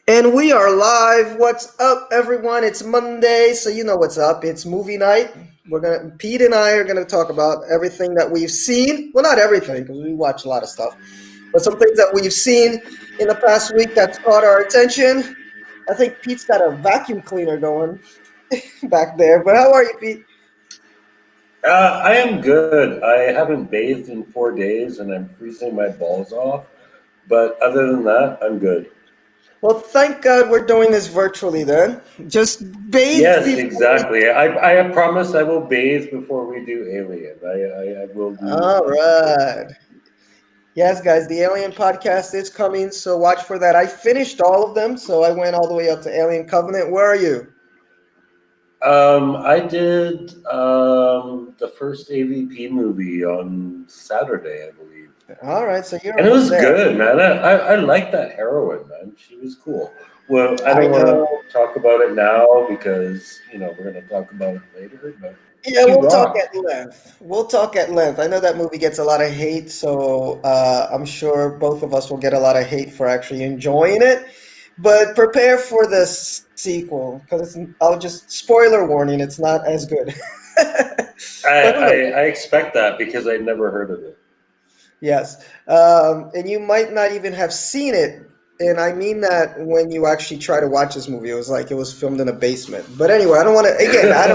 And we are live. What's up, everyone? It's Monday, so you know what's up. It's movie night. Pete and I are gonna talk about everything that we've seen. Well, not everything, because we watch a lot of stuff, but some things that we've seen in the past week that's caught our attention. I think Pete's got a vacuum cleaner going back there. But how are you, Pete? I am good. I haven't bathed in 4 days and I'm freezing my balls off. But other than that, I'm good. Well, thank God we're doing this virtually then. Just bathe Yes, before we. exactly. I promise I will bathe before we do Alien. I will do All that before. right. Yes, guys, the Alien podcast is coming, so watch for that. I finished all of them, so I went all the way up to Alien Covenant. Where are you? I did the first AVP movie on Saturday, I believe. All right, so you're And it almost was there. good, man. I like that heroine, man. She was cool. Well, I I don't want to know. talk about it now because, we're going to talk about it later, but Yeah, she we'll talk rocked. at length. We'll talk at length. I know that movie gets a lot of hate, so I'm sure both of us will get a lot of hate for actually enjoying it. But prepare for the sequel, because I'll just spoiler warning, it's not as good. I, But who I, knows? I expect that because I'd never heard of it. Yes. And you might not even have seen it. And I mean that when you actually try to watch this movie, it was like it was filmed in a basement. But anyway, I don't want to, again, I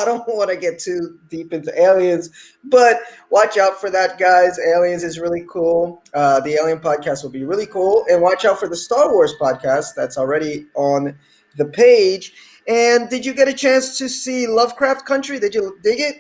don't want to get too deep into aliens, but watch out for that, guys. Aliens is really cool. The Alien podcast will be really cool. And watch out for the Star Wars podcast that's already on the page. And did you get a chance to see Lovecraft Country? Did you dig it?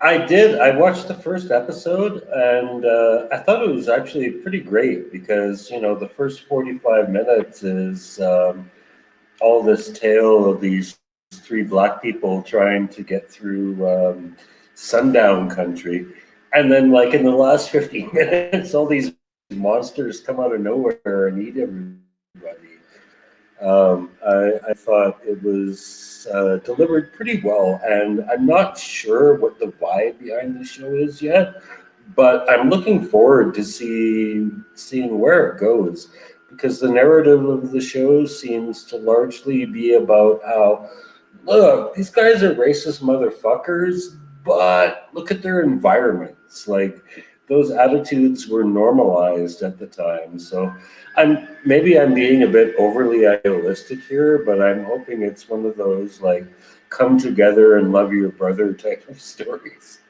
I did. I watched the first episode and I thought it was actually pretty great because, the first 45 minutes is all this tale of these three black people trying to get through sundown country. And then, like, in the last 15 minutes, all these monsters come out of nowhere and eat everybody. I thought it was delivered pretty well, and I'm not sure what the vibe behind the show is yet, but I'm looking forward to seeing where it goes because the narrative of the show seems to largely be about how look, these guys are racist motherfuckers, but look at their environments. Like those attitudes were normalized at the time. So I'm being a bit overly idealistic here, but I'm hoping it's one of those like come together and love your brother type of stories.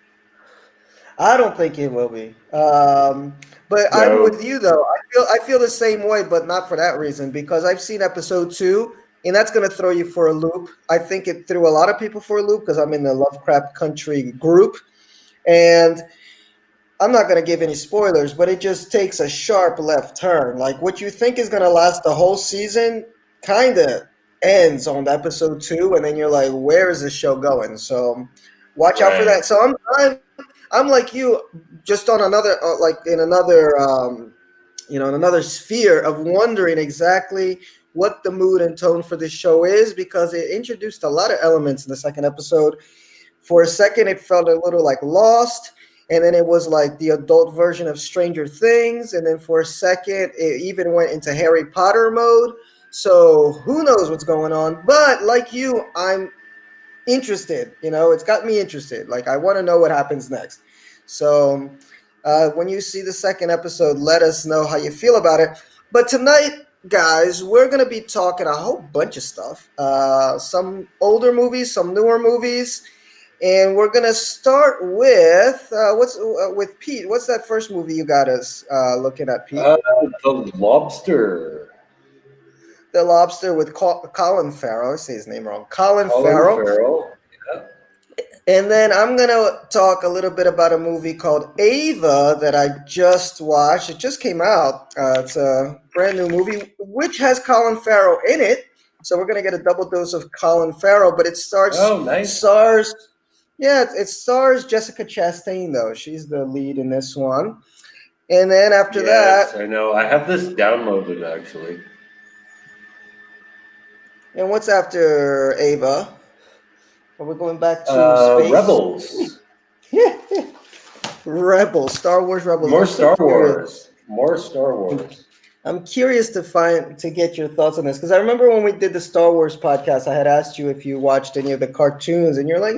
I don't think it will be. But I'm No. with you though. I feel the same way, but not for that reason because I've seen episode two, and that's gonna throw you for a loop. I think it threw a lot of people for a loop because I'm in the Lovecraft Country group, and I'm not gonna give any spoilers, but it just takes a sharp left turn. Like what you think is gonna last the whole season, kind of ends on episode two, and then you're like, where is this show going? So watch out for Right. that. So I'm like you, just on another like in another in another sphere of wondering exactly what the mood and tone for this show is because it introduced a lot of elements in the second episode. For a second, it felt a little like Lost, and then it was like the adult version of Stranger Things, and then for a second, it even went into Harry Potter mode. So who knows what's going on? But like you, I'm interested. It's got me interested. Like I want to know what happens next. So when you see the second episode, let us know how you feel about it. But tonight, guys, we're gonna be talking a whole bunch of stuff. Some older movies, some newer movies, and we're gonna start with what's with Pete. What's that first movie you got us looking at, Pete? Uh, the Lobster, The Lobster with Colin Farrell. I say his name wrong. Colin Colin Farrell. Farrell. Yeah. And then I'm going to talk a little bit about a movie called Ava that I just watched. It just came out. It's a brand new movie, which has Colin Farrell in it. So we're going to get a double dose of Colin Farrell, but Oh, nice. stars, yeah, it stars Jessica Chastain, though. She's the lead in this one. And then after Yes, that, I know. I have this downloaded actually. and what's after Ava? Are we going back to space? Rebels. Rebels, Star Wars Rebels. More I'm so Star curious. Wars. More Star Wars. I'm curious to get your thoughts on this because I remember when we did the Star Wars podcast, I had asked you if you watched any of the cartoons, and you're like,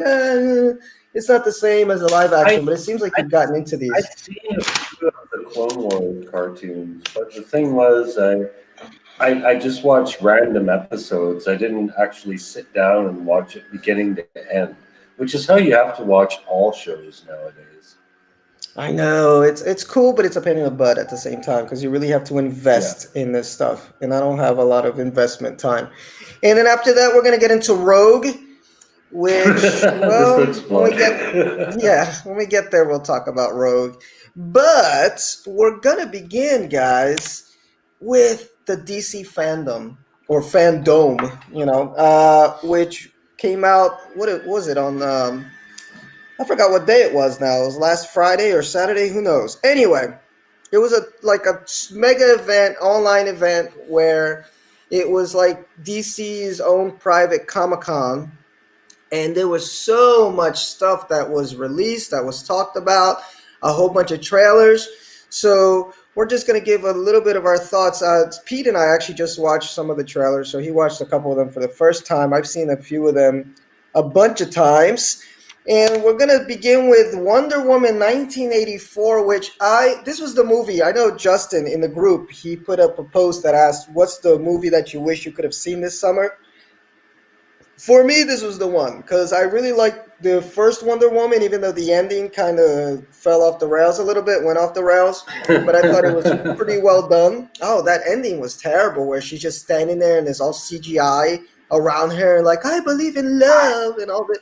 it's not the same as a live I action, but it seems like you've gotten into I'd these. seen a few of the Clone Wars cartoons, but the thing was, I just watched random episodes. I didn't actually sit down and watch it beginning to end, which is how you have to watch all shows nowadays. I know it's cool, but it's a pain in the butt at the same time because you really have to Yeah. invest in this stuff, and I don't have a lot of investment time. And then after that, we're gonna get into Rogue, which, This well, looks fun. when we get there, we'll talk about Rogue. But we're gonna begin, guys, with the DC fandom or Fandome, which came out. Was it on? I forgot what day it was. Now it was last Friday or Saturday. Who knows? Anyway, it was a mega event, online event where it was like DC's own private Comic Con, and there was so much stuff that was released, that was talked about, a whole bunch of trailers. So we're just gonna give a little bit of our thoughts. Pete and I actually just watched some of the trailers, so he watched a couple of them for the first time. I've seen a few of them a bunch of times. And we're gonna begin with Wonder Woman 1984, which this was the movie. I know Justin in the group, he put up a post that asked, "What's the movie that you wish you could have seen this summer?" For me, this was the one because I really liked the first Wonder Woman, even though the ending kind of fell off the rails a little bit, went off the rails. But I thought it was pretty well done. Oh, that ending was terrible, where she's just standing there and there's all CGI around her, like "I believe in I, love" and all that.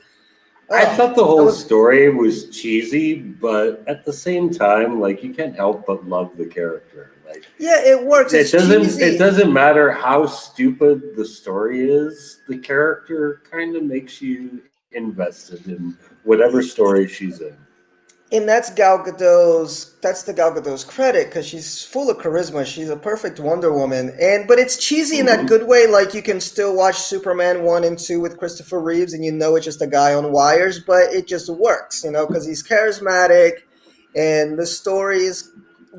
I Oh, thought the that whole was story was cheesy, but at the same time, like you can't help but love the character. Like yeah, it works. it It's doesn't cheesy. matter how stupid the story is. The character kind of makes you invested in whatever story she's in. And that's the Gal Gadot's credit because she's full of charisma. She's a perfect Wonder Woman, and but it's cheesy in that Hmm. good way. Like you can still watch Superman 1 and 2 with Christopher Reeves, and you know it's just a guy on wires, but it just works, because he's charismatic, and the story is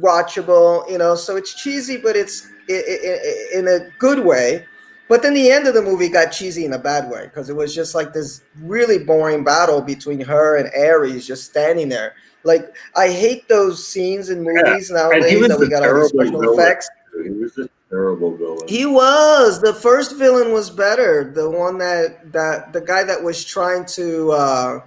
watchable. So it's cheesy, but it's in a good way. But then the end of the movie got cheesy in a bad way because it was just like this really boring battle between her and Ares just standing there. Like, I hate those scenes in Yeah, movies and he nowadays was that we a got all these terrible special villain. effects. He was a terrible villain. He was the first villain was better. The one that the guy that was trying to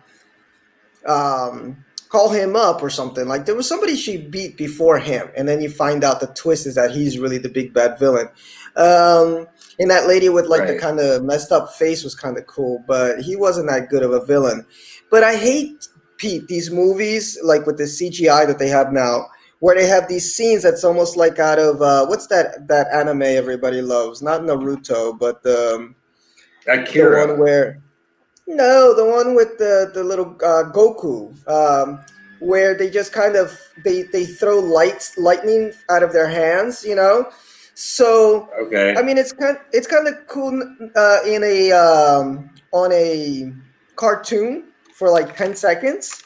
call him up or something. Like there was somebody she beat before him, and then you find out the twist is that he's really the big bad villain. Um, and that lady with like the Right. kind of messed up face was kind of cool, but he wasn't that good of a villain. But I hate Pete these movies like with the CGI that they have now, where they have these scenes that's almost like out of what's that anime everybody loves? Not Naruto, but the one Akira. where no, the one with the little Goku, where they just kind of they throw lightning out of their hands. So, I Okay. mean, it's kind of cool in a on a cartoon for like 10 seconds,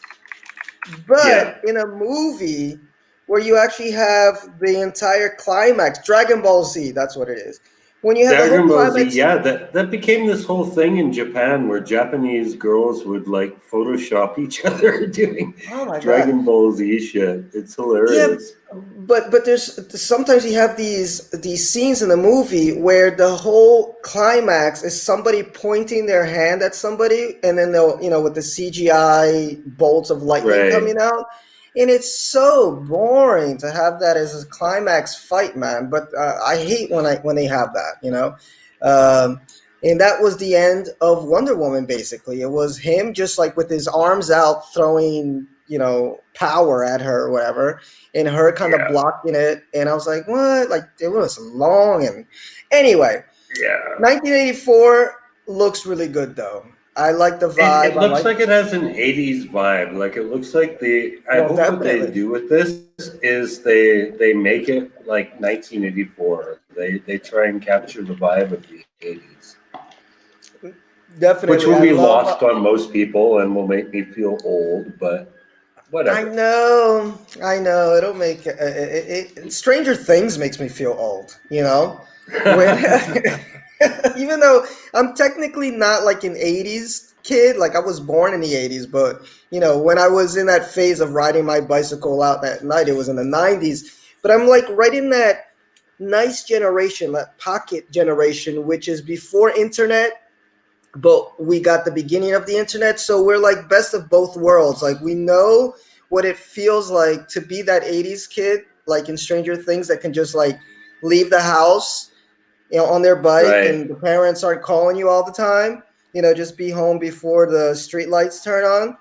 Yeah. but in a movie where you actually have the entire climax, Dragon Ball Z, that's what it is. When you have the whole Dragon Ball Z, climax. yeah, that became this whole thing in Japan where Japanese girls would like Photoshop each other doing Oh my God. Dragon Ball Z shit. It's Yeah, hilarious. but there's sometimes you have these scenes in the movie where the whole climax is somebody pointing their hand at somebody, and then they'll with the CGI bolts of lightning Right. coming out, and it's so boring to have that as a climax fight, man. But I hate when they have that. Um, and that was the end of Wonder Woman. Basically, it was him just like with his arms out throwing power at her or whatever, and her kind of Yeah. blocking it. And I was like, what? Like, it was long. And anyway, Yeah. 1984 looks really good, though. I like the It vibe. I looks like, like it has an 80s vibe. Like it looks like I well, hope what they definitely. do with this is they make it like 1984. They try and capture the vibe of the 80s, which Definitely. will I be love, lost on most people and will make me feel old, but Whatever. I know. It'll make Stranger Things makes me feel old. When even though I'm technically not like an '80s kid, like I was born in the '80s, but when I was in that phase of riding my bicycle out at night, it was in the '90s. But I'm like right in that nice generation, that pocket generation, which is before internet, but we got the beginning of the internet, so we're like best of both worlds. Like we know what it feels like to be that '80s kid, like in Stranger Things, that can just like leave the house, on their bike, Right. and the parents aren't calling you all the time. Just be home before the street lights turn on.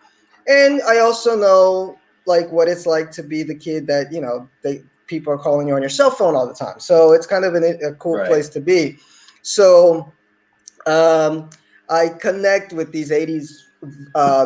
And I also know like what it's like to be the kid that they people are calling you on your cell phone all the time. So it's kind of a cool Right. place to be. So um, I connect with these '80s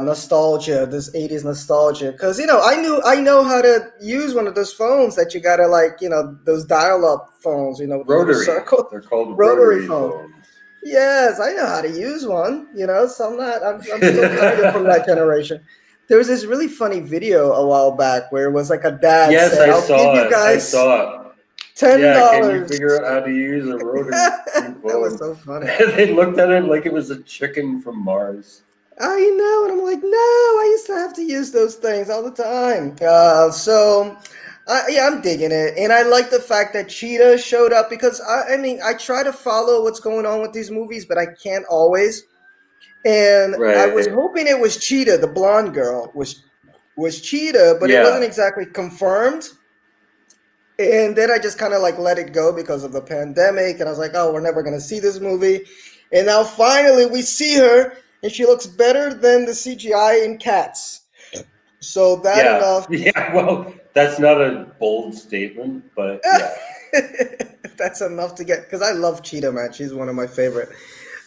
nostalgia, this '80s nostalgia, because I know how to use one of those phones that you gotta like, those dial-up phones, with the little Rotary. circle, They're called rotary rotary phones. phones. Yes, I know how to use one. So I'm still kind of from that generation. There was this really funny video a while back where it was like a dad Yes, said, I "I'll give saw you it. I guys saw it. ten Yeah, can you dollars." figure out how to use a rotary That was phone? so funny. They looked at it like it was a chicken from Mars. I know, and I'm like, no, I used to have to use those things all the time. Yeah, I'm digging it, and I like the fact that Cheetah showed up because I mean, I try to follow what's going on with these movies, but I can't always. And I Right. was hoping it was Cheetah, the blonde girl was Cheetah, but it wasn't Yeah. exactly confirmed. And then I just kind of like let it go because of the pandemic. And I was like, oh, we're never going to see this movie. And now finally we see her, and she looks better than the CGI in Cats. So that Yeah. enough. Yeah. Well, that's not a bold statement, but yeah. That's enough to get, because I love Cheetah, man. She's one of my favorite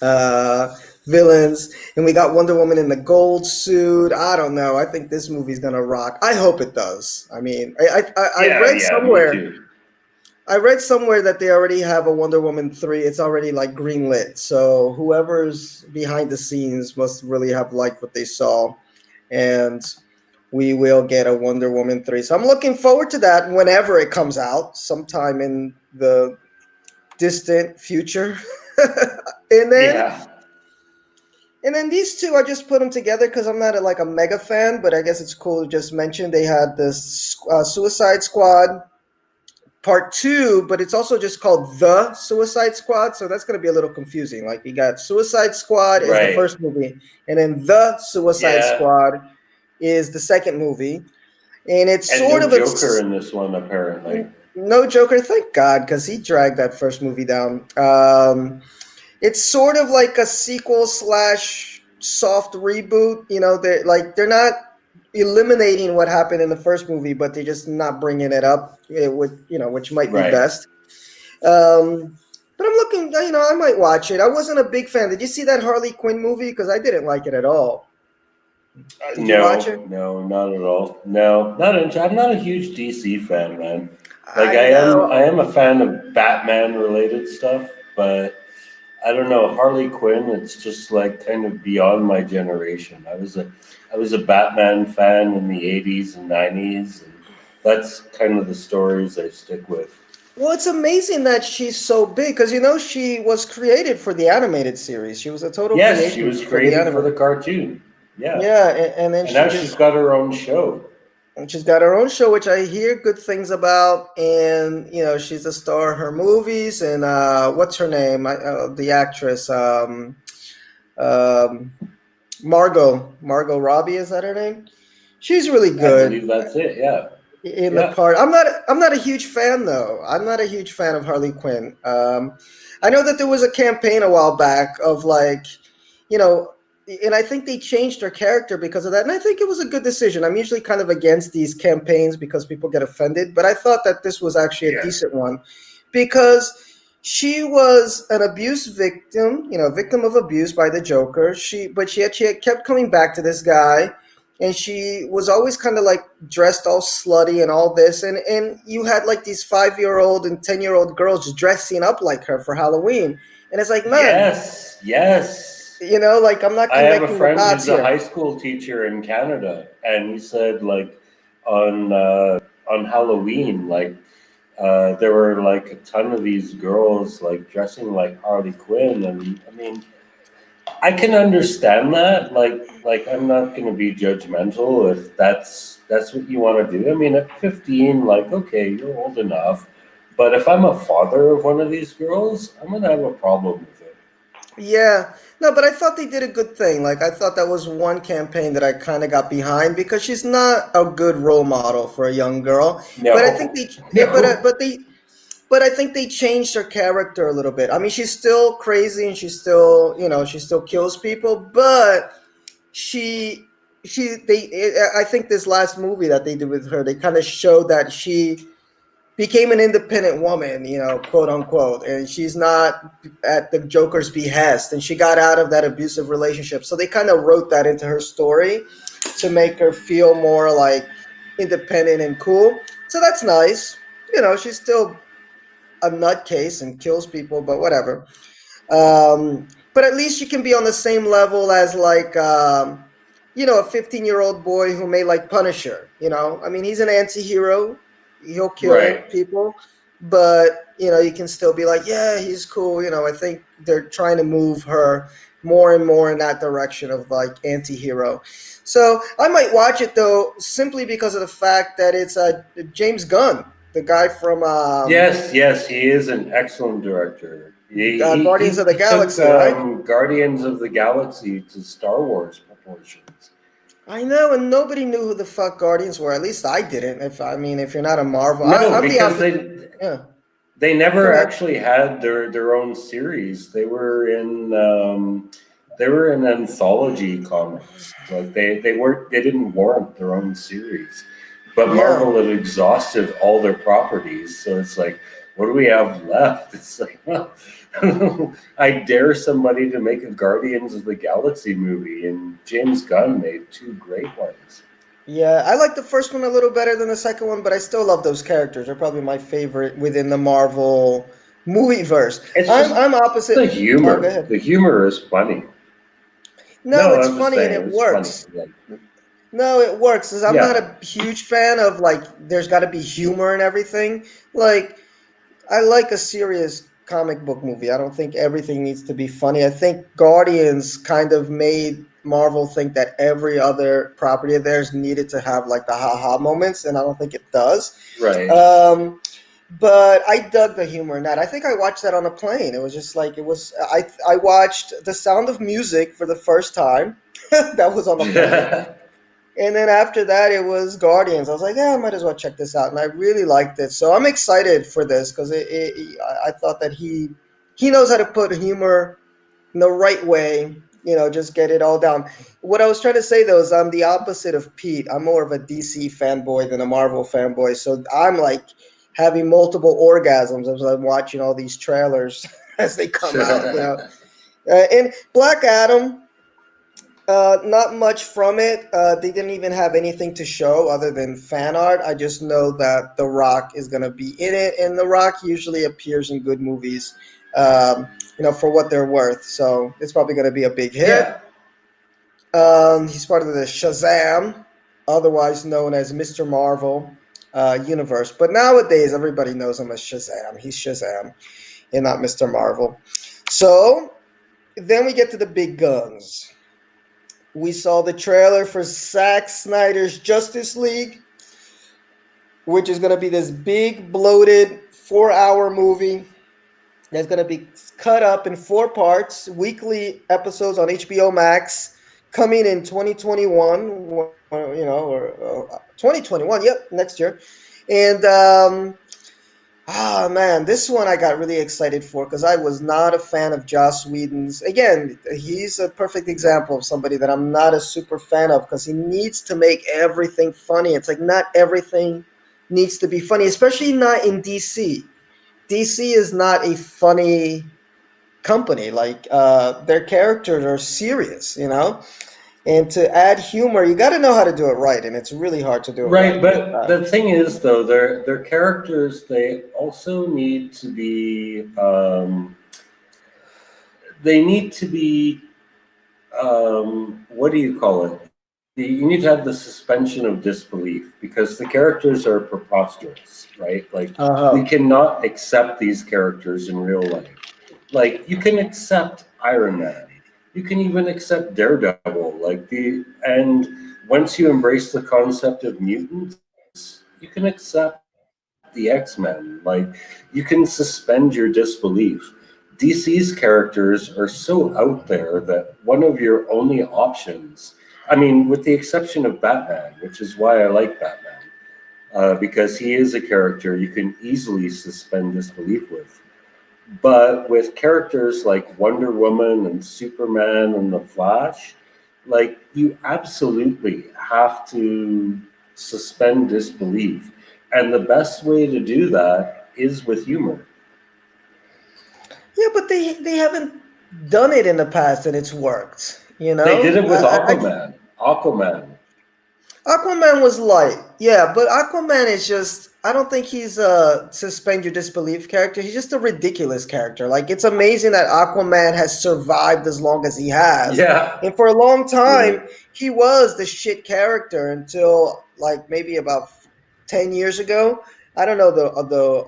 uh, villains. And we got Wonder Woman in the gold suit. I don't know. I think this movie's gonna rock. I hope it does. I mean, I Yeah. read Yeah. Me somewhere too. I read somewhere that they already have a Wonder Woman 3. It's already like greenlit. So whoever's behind the scenes must really have liked what they saw. And we will get a Wonder Woman 3. So I'm looking forward to that whenever it comes out, sometime in the distant future. and then Yeah. and then these two, I just put them together because I'm not like a mega fan, but I guess it's cool to just mention they had this Suicide Squad Part Two, but it's also just called The Suicide Squad, so that's going to be a little confusing. Like you got Suicide Squad is the Right. first movie, and then The Suicide Yeah. Squad is the second movie, and it's And sort no of a Joker in this one, apparently. no Joker, thank God, because he dragged that first movie down. It's sort of like a sequel slash soft reboot. They're not eliminating what happened in the first movie, but they're just not bringing it up, which might be Right. best. But I'm looking, I might watch it. I wasn't a big fan. Did you see that Harley Quinn movie? Because I didn't like it at all. Did you watch No, it? no, not at all. No, not in, I'm not a huge DC fan, man. Like I know. I am a fan of Batman related stuff, but I don't know, Harley Quinn, it's just like kind of beyond my generation. I was a Batman fan in the 80s and 90s, and that's kind of the stories I stick with. Well, it's amazing that she's so big because she was created for the animated series. She was a total Yes, she creation was for the created for anime. the cartoon. Yeah. Yeah, and then And now she she's just got her own show. and she's got her own show, which I hear good things about. And she's a star of her movies. And what's her name? The actress, um, Margot Robbie, is that her name? She's really I good believe that's it. Yeah. in the Yeah. part. I'm not a huge fan though. I'm not a huge fan of Harley Quinn. I know that there was a campaign a while back of like, you know, and I think they changed her character because of that. And I think it was a good decision. I'm usually kind of against these campaigns because people get offended, but I thought that this was actually a Yeah. decent one because she was an abuse victim, victim of abuse by the Joker. She had kept coming back to this guy, and she was always kind of like dressed all slutty and all this, and you had like these 5-year-old and 10-year-old girls dressing up like her for Halloween, and it's like, man, Yes. Yes. like I'm not I have a connecting the friend dots who's a here. high school teacher in Canada, and he said like on Halloween. Like there were like a ton of these girls like dressing like Harley Quinn, and I mean, I can understand that. Like I'm not going to be judgmental if that's what you want to do. I mean, at 15, like okay, you're old enough. But if I'm a father of one of these girls, I'm gonna have a problem with it. Yeah. No, but I thought they did a good thing. Like I thought that was one campaign that I kind of got behind because she's not a good role model for a young girl. But I think No, they, no, but I think they changed her character a little bit. I mean, she's still crazy and she's still, she still kills people, but she I think this last movie that they did with her, they kind of showed that she became an independent woman, quote unquote, and she's not at the Joker's behest, and she got out of that abusive relationship. So they kind of wrote that into her story to make her feel more like independent and cool. So that's nice. She's still a nutcase and kills people, but whatever. But at least you can be on the same level as like a 15-year-old boy who may like Punisher. I mean, he's an anti-hero. He'll kill right. people, but you can still be like, yeah, he's cool. I think they're trying to move her more and more in that direction of like anti-hero. So I might watch it though, simply because of the fact that it's James Gunn, the guy from Yes, yes, he is an excellent director. Guardians of the He took Galaxy, right? Guardians of the Galaxy to Star Wars proportions. I know, and nobody knew who the fuck Guardians were. At least I didn't. If you're not a Marvel, No, I'm the because opposite. Yeah, they go never ahead. actually had their own series. They were in anthology comics. Like they didn't warrant their own series. But Yeah, Marvel had exhausted all their properties, so it's like, what do we have left? It's like, well, I dare somebody to make a Guardians of the Galaxy movie, and James Gunn made two great ones. yeah. I like the first one a little better than the second one, but I still love those characters. They're probably my favorite within the Marvel movie verse. It's I'm just I'm opposite. the Oh, go humor. ahead. The humor is funny. No, No, it's I'm just funny and saying it it's funny. works. Like, No, it works. 'Cause I'm not yeah, a huge fan of like there's got to be humor and everything. Like I like a serious comic book movie. I don't think everything needs to be funny. I think Guardians kind of made Marvel think that every other property of theirs needed to have like the haha moments, and I don't think it does. right. Um, but I dug the humor in that. I think I watched that on a plane. It was just like it was. I watched The Sound of Music for the first time. That was on the plane, and then after that, it was Guardians. I was like, yeah, I might as well check this out, and I really liked it. So I'm excited for this because I thought that he knows how to put humor in the right way. Just get it all down. What I was trying to say though is I'm the opposite of Pete. I'm more of a DC fanboy than a Marvel fanboy. So I'm like having multiple orgasms as I'm watching all these trailers as they come out. And Black Adam. Not much from it. They didn't even have anything to show other than fan art. I just know that The Rock is going to be in it, and The Rock usually appears in good movies, for what they're worth. So it's probably going to be a big hit. Yeah. He's part of the Shazam, otherwise known as Mr. Marvel universe. But nowadays, everybody knows him as Shazam. He's Shazam and not Mr. Marvel. So then we get to the big guns. We saw the trailer for Zack Snyder's Justice League, which is going to be this big, bloated 4-hour movie that's going to be cut up in 4 parts, weekly episodes on HBO Max, coming in 2021, or 2021, yep, next year. And man, this one I got really excited for because I was not a fan of Joss Whedon's. Again, he's a perfect example of somebody that I'm not a super fan of because he needs to make everything funny. It's like not everything needs to be funny, especially not in DC. DC is not a funny company. Like their characters are serious. And to add humor, you got to know how to do it right, and it's really hard to do it Right, right. but the thing is, though, their characters they also need to be they need to be what do you call it? you need to have the suspension of disbelief because the characters are preposterous, right? Like we Uh-huh. cannot accept these characters in real life. Like you can accept Iron Man, you can even accept Daredevil, like the and once you embrace the concept of mutants, you can accept the X-Men. Like you can suspend your disbelief. DC's characters are so out there that one of your only options, I mean, with the exception of Batman, which is why I like Batman, because he is a character you can easily suspend disbelief with. But with characters like Wonder Woman and Superman and the Flash, like you absolutely have to suspend disbelief. And the best way to do that is with humor. Yeah, but they haven't done it in the past and it's worked. You They did know, it with Aquaman. Aquaman. Aquaman was light, yeah, but Aquaman is just. I don't think he's a suspend your disbelief character. He's just a ridiculous character. Like it's amazing that Aquaman has survived as long as he has, Yeah, and for a long time really. he was the shit character until like maybe about 10 years ago. I don't know the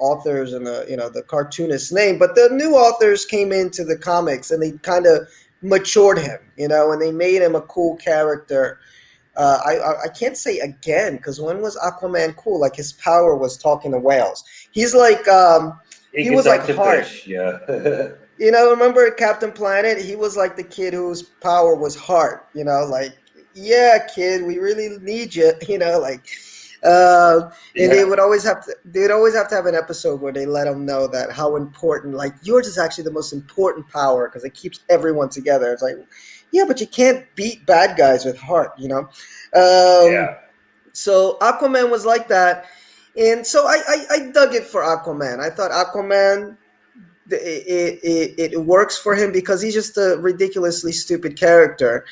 authors and the cartoonist's name, but the new authors came into the comics and they kind of matured him, and they made him a cool character. I can't say again because when was Aquaman cool? Like his power was talking to whales. He's like He he could was like talk to Hart. fish, yeah. Remember Captain Planet? He was like the kid whose power was heart. Like yeah, kid, we really need you. Like and Yeah, they'd always have to have an episode where they let him know that how important, like yours is actually the most important power because it keeps everyone together. It's like, yeah, but you can't beat bad guys with heart. Um, yeah, so Aquaman was like that, and so I dug it for Aquaman. I thought Aquaman it works for him because he's just a ridiculously stupid character.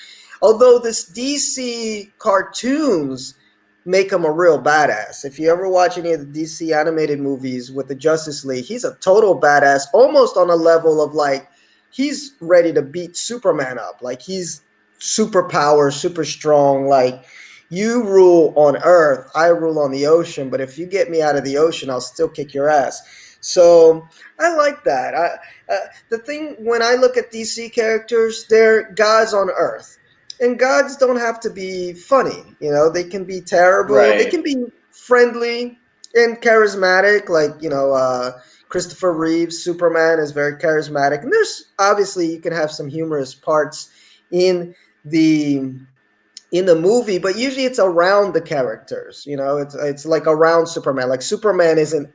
Although this DC cartoons make him a real badass. If you ever watch any of the DC animated movies with the Justice League, he's a total badass, almost on a level of like he's ready to beat Superman up. Like he's superpower, super strong. Like you rule on Earth, I rule on the ocean. But if you get me out of the ocean, I'll still kick your ass. So I like that. The thing when I look at DC characters, they're gods on Earth, and gods don't have to be funny. They can be terrible. They can right. be friendly and charismatic. Like Christopher Reeves, Superman is very charismatic, and there's obviously you can have some humorous parts in the in the movie, but usually it's around the characters. It's like around Superman. Like Superman isn't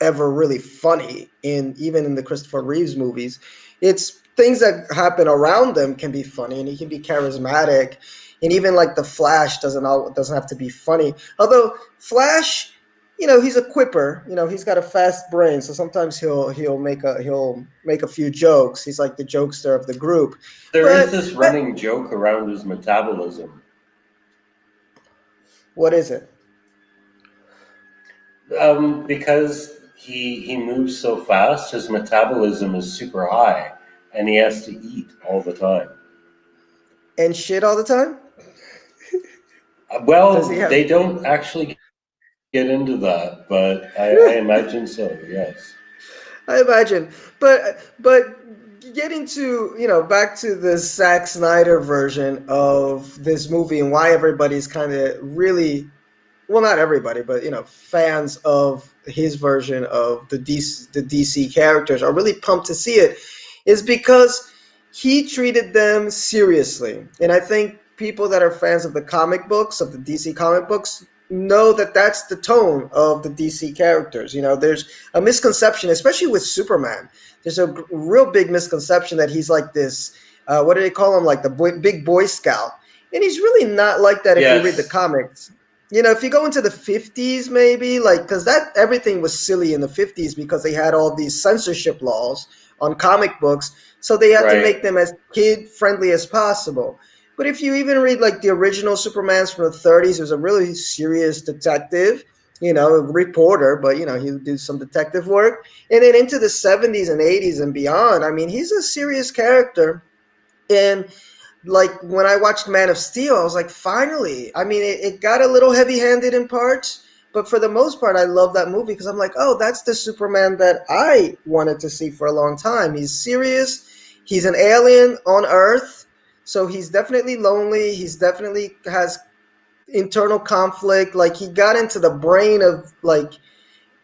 ever really funny in even in the Christopher Reeves movies. It's things that happen around them can be funny and he can be charismatic. And even like the Flash doesn't have to be funny. Although Flash, he's a quipper. He's got a fast brain, so sometimes he'll make a few jokes. He's like the jokester of the group. There is But this running joke around his metabolism. what is it? Because he moves so fast, his metabolism is super high, and he has to eat all the time. And shit all the time? Does he Well, have they don't actually get into that, but I imagine so. Yes. I imagine, but getting to back to the Zack Snyder version of this movie and why everybody's kind of really, well, not everybody, but fans of his version of the DC characters are really pumped to see it, is because he treated them seriously, and I think people that are fans of the comic books of the DC comic books know that that's the tone of the DC characters. There's a misconception, especially with Superman. There's a real big misconception that he's like this. What do they call him? Like the big Boy Scout, and he's really not like that if you read the Yes. comics. If you go into the 50s, maybe, like, because that everything was silly in the 50s because they had all these censorship laws on comic books. So they had to Right. make them as kid friendly as possible. But if you even read like the original Supermans from the 30s, it was a really serious detective, a reporter, but he would do some detective work. And then into the 70s and 80s and beyond, I mean, he's a serious character. And like when I watched Man of Steel, I was like, finally. I mean, it got a little heavy-handed in parts, but for the most part, I love that movie because I'm like, oh, that's the Superman that I wanted to see for a long time. He's serious. He's an alien on Earth, so he's definitely lonely. He's definitely has internal conflict. Like he got into the brain of like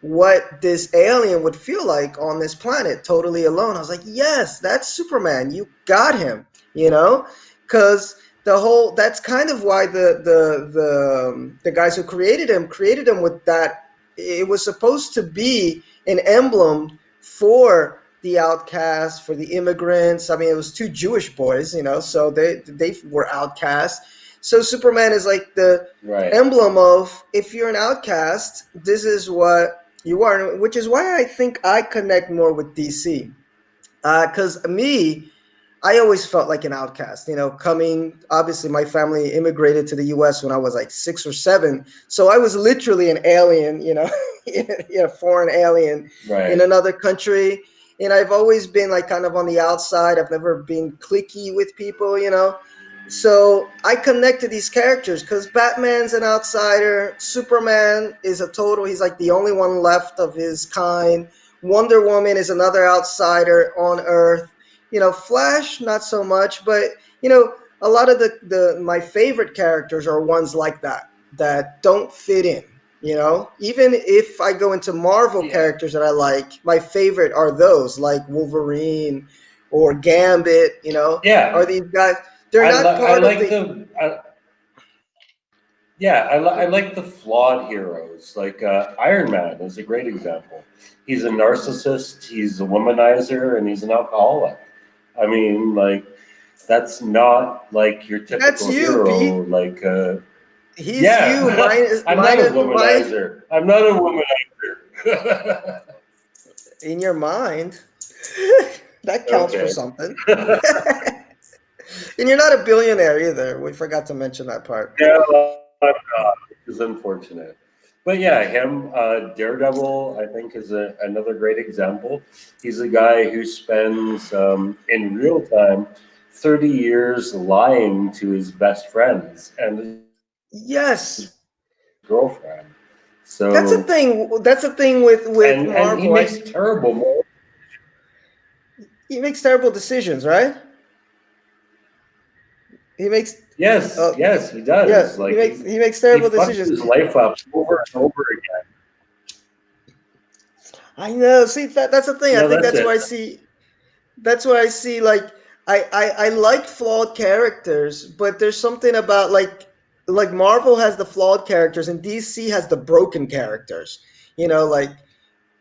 what this alien would feel like on this planet totally alone. I was like, yes, that's Superman. You got him, you know? Cuz the whole that's kind of why the guys who created him with that. It was supposed to be an emblem for the outcasts, for the immigrants. I mean, it was two Jewish boys, you know, so they were outcasts. So Superman is like the Right. emblem of if you're an outcast, this is what you are, which is why I think I connect more with DC. Because me, I always felt like an outcast. You know, coming obviously, my family immigrated to the U.S. when I was like 6 or 7, so I was literally an alien. You know, a foreign alien in Right. another country. And I've always been like kind of on the outside. I've never been cliquey with people. You know, so I connect to these characters because Batman's an outsider. Superman is a total. He's like the only one left of his kind. Wonder Woman is another outsider on Earth. You know, Flash not so much, but you know, a lot of the my favorite characters are ones like that don't fit in. You know, even if I go into Marvel Yeah. characters that I like, my favorite are those like Wolverine or Gambit. You know, are Yeah. these guys? They're not I part of like the. the yeah, I like the flawed heroes. Like Iron Man is a great example. He's a narcissist, he's a womanizer, and he's an alcoholic. I mean, like that's not like your That's typical you, hero. Pete. Like, He's you. yeah, Mine is I'm not mine a is mine womanizer. I'm not a womanizer. in your mind. That counts for Okay. something. And you're not a billionaire either. We forgot to mention that part. Yeah, I'm not, which is unfortunate. But yeah, him, Daredevil, I think, is another great example. He's a guy who spends, in real time, 30 years lying to his best friends and his girlfriend. Yes, So, that's a thing with and he makes Marvel. terrible moral. He makes terrible decisions, right? He makes Yes, uh, yes, he yeah, does. he Like makes he makes he terrible fucks decisions. his life up over and over again. I know. See, that's the thing. I No, think that's that's why it. I see. That's why I see. Like, I like flawed characters, but there's something about like Marvel has the flawed characters and DC has the broken characters. You know, like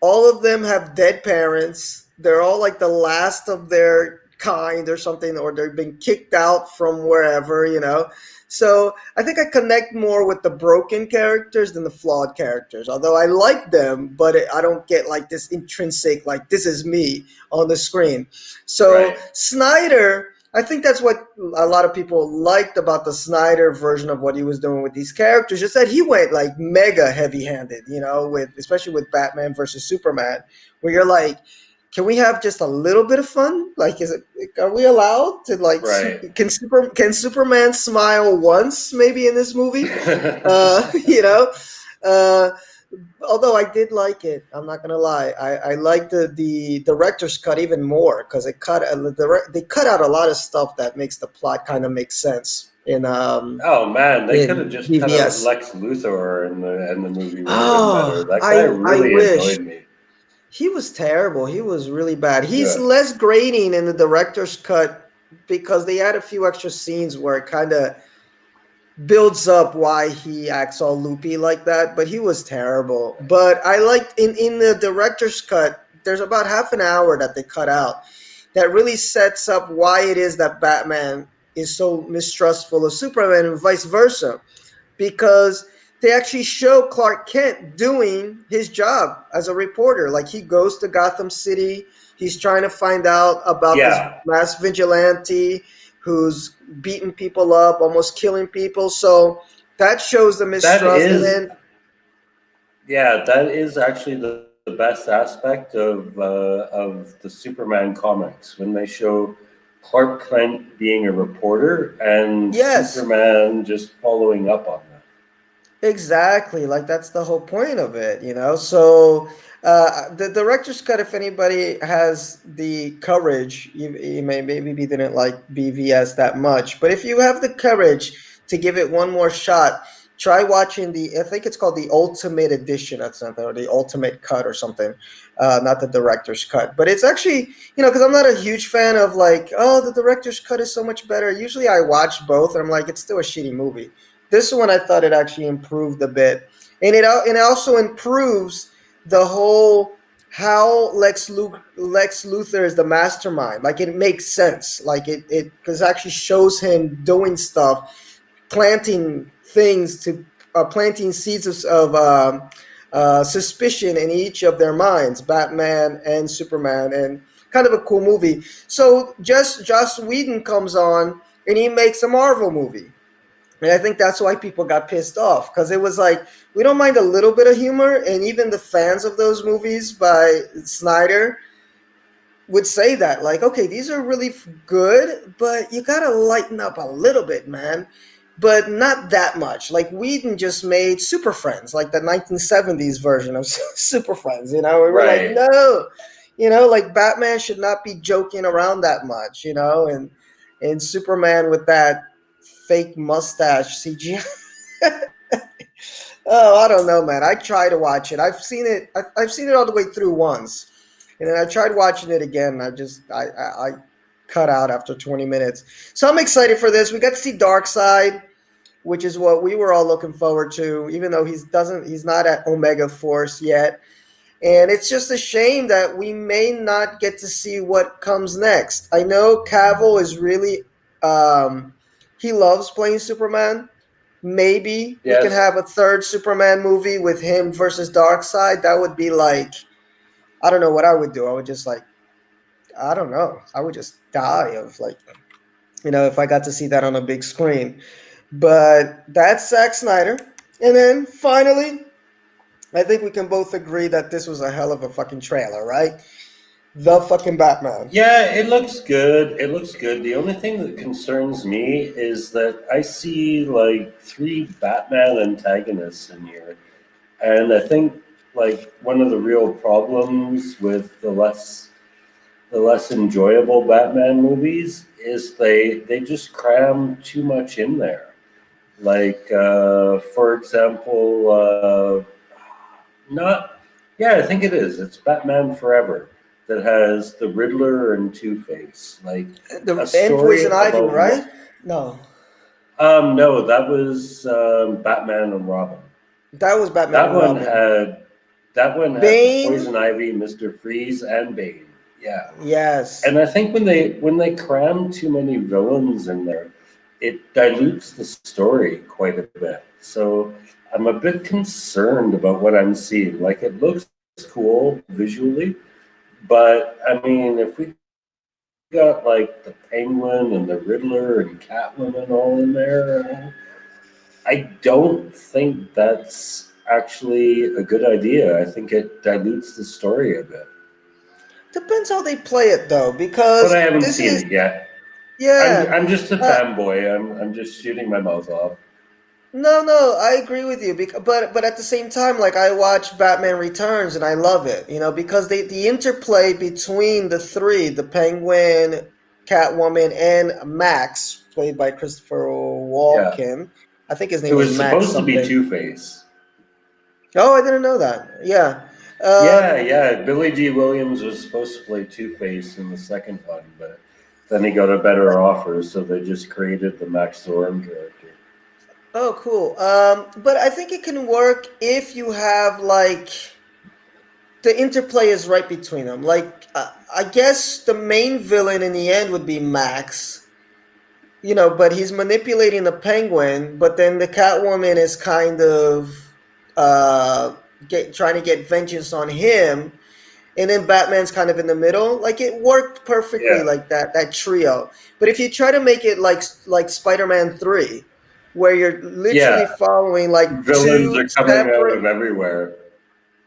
all of them have dead parents. They're all like the last of their kind or something, or they've been kicked out from wherever, you know. So I think I connect more with the broken characters than the flawed characters. Although I like them, but I don't get like this intrinsic, like this is me on the screen. So Right. Snyder, I think that's what a lot of people liked about the Snyder version of what he was doing with these characters. Just that he went like mega heavy-handed, you know, with especially with Batman versus Superman, where you're like, can we have just a little bit of fun? Like, is it? Are we allowed to like? Right. Can Superman smile once maybe in this movie? You know. Uh, Although I did like it, I'm not gonna lie. I liked the director's cut even more because they cut out a lot of stuff that makes the plot kind of make sense Oh man, they could have in just cut out BVS. Lex Luthor, and the movie would have been better. Oh, That guy I really wish annoyed me. he was terrible. He was really bad. He's Yeah. less grating in the director's cut because they had a few extra scenes where it kind of builds up why he acts all loopy like that, but he was terrible. But I liked in the director's cut, there's about half an hour that they cut out that really sets up why it is that Batman is so mistrustful of Superman and vice versa. Because they actually show Clark Kent doing his job as a reporter. Like he goes to Gotham City, he's trying to find out about this Yeah, mass vigilante who's beating people up, almost killing people. So that shows the that mistrust. And is then, that is actually the best aspect of the Superman comics when they show Clark Kent being a reporter and Yes. Superman just following up on that. Exactly, like that's the whole point of it, you know. So the director's cut, if anybody has the courage, you may maybe didn't like BVS that much, but if you have the courage to give it one more shot, try watching I think it's called the Ultimate Edition or something, or the Ultimate Cut or something. Not the director's cut, but it's actually, you know, because I'm not a huge fan of like, oh, the director's cut is so much better. Usually I watch both, and I'm like, it's still a shitty movie. This one I thought it actually improved a bit, and it also improves the whole how Lex Luthor is the mastermind. Like it makes sense. Like it because actually shows him doing stuff, planting things to planting seeds of suspicion in each of their minds, Batman and Superman, and kind of a cool movie. So just Joss Whedon comes on and he makes a Marvel movie. And I think that's why people got pissed off because it was like, we don't mind a little bit of humor. And even the fans of those movies by Snyder would say that, like, okay, these are really good, but you got to lighten up a little bit, man. But not that much. Like, Whedon just made Super Friends, like the 1970s version of Super Friends, you know? We were like, Right. no, you know, like Batman should not be joking around that much, you know? And Superman with that fake mustache CGI. Oh, I don't know, man. I try to watch it. I've seen it. I've seen it all the way through once, and then I tried watching it again. I cut out after 20 minutes. So I'm excited for this. We got to see Darkseid, which is what we were all looking forward to. Even though he's not at Omega Force yet, and it's just a shame that we may not get to see what comes next. I know Cavill is really um, he loves playing Superman. Maybe we can Yes. have a third Superman movie with him versus Darkseid. That would be like, I don't know what I would do. I would just like, I don't know. I would just die of like, you know, if I got to see that on a big screen. But that's Zack Snyder. And then finally, I think we can both agree that this was a hell of a fucking trailer, right? The fucking Batman. Yeah, it looks good. It looks good. The only thing that concerns me is that I see like three Batman antagonists in here. And I think like one of the real problems with the less enjoyable Batman movies is they just cram too much in there. Like for example, not yeah, I think it is. It's Batman Forever that has the Riddler and Two Face. Like a And Poison story Ivy, about right? what? No, No, that was Batman and Robin. that was Batman That and one Robin. had that one had the Bane, Poison Ivy, Mister Freeze, and Bane. Yeah, yes. and I think when they cram too many villains in there, it dilutes the story quite a bit. So I'm a bit concerned about what I'm seeing. Like it looks cool visually, but I mean, if we got like the Penguin and the Riddler and Catwoman all in there, I don't think that's actually a good idea. I think it dilutes the story a bit. Depends how they play it though, But I because haven't this seen is it yet. yeah. I'm just a Uh, fanboy. I'm just shooting my mouth off. no, no, I agree with you. But at the same time, like I watch Batman Returns and I love it, you know, because the interplay between the three, the Penguin, Catwoman, and Max, played by Christopher Yeah, Walken. I think his it name was was Max supposed to be something. Two Face. Oh, I didn't know that. Yeah. Yeah, Um, yeah. Billy D. Williams was supposed to play Two Face in the second one, but then he got a better offer, so they just created the Max Zorin character. oh, cool. But I think it can work if you have like the interplay is right between them. Like, I guess the main villain in the end would be Max, you know, but he's manipulating the Penguin. But then the Catwoman is kind of trying to get vengeance on him, and then Batman's kind of in the middle. Like it worked perfectly, Yeah, like that trio. But if you try to make it like Spider-Man 3, where you're literally yeah. following like Villains two are coming out separate of everywhere.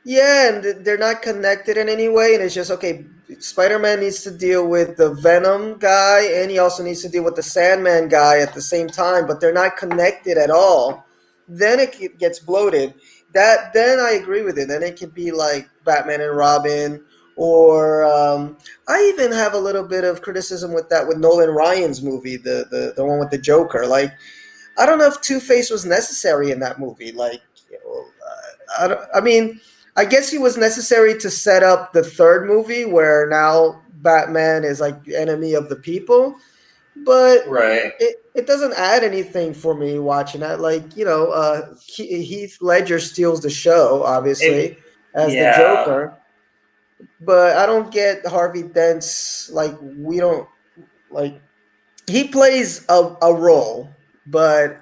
Yeah, and they're not connected in any way, and it's just okay. Spider-Man needs to deal with the Venom guy, and he also needs to deal with the Sandman guy at the same time, but they're not connected at all. Then gets bloated. That then I agree with it. Then it could be like Batman and Robin, or I even have a little bit of criticism with that with Nolan Ryan's movie, the one with the Joker. Like I don't know if Two Face was necessary in that movie. Like, you know, I mean, I guess he was necessary to set up the third movie where now Batman is like the enemy of the people, but Right. it doesn't add anything for me watching that. Like, Heath Ledger steals the show, obviously, It, as the yeah. Joker, but I don't get Harvey Dent's, like, we don't, like, he plays a role, but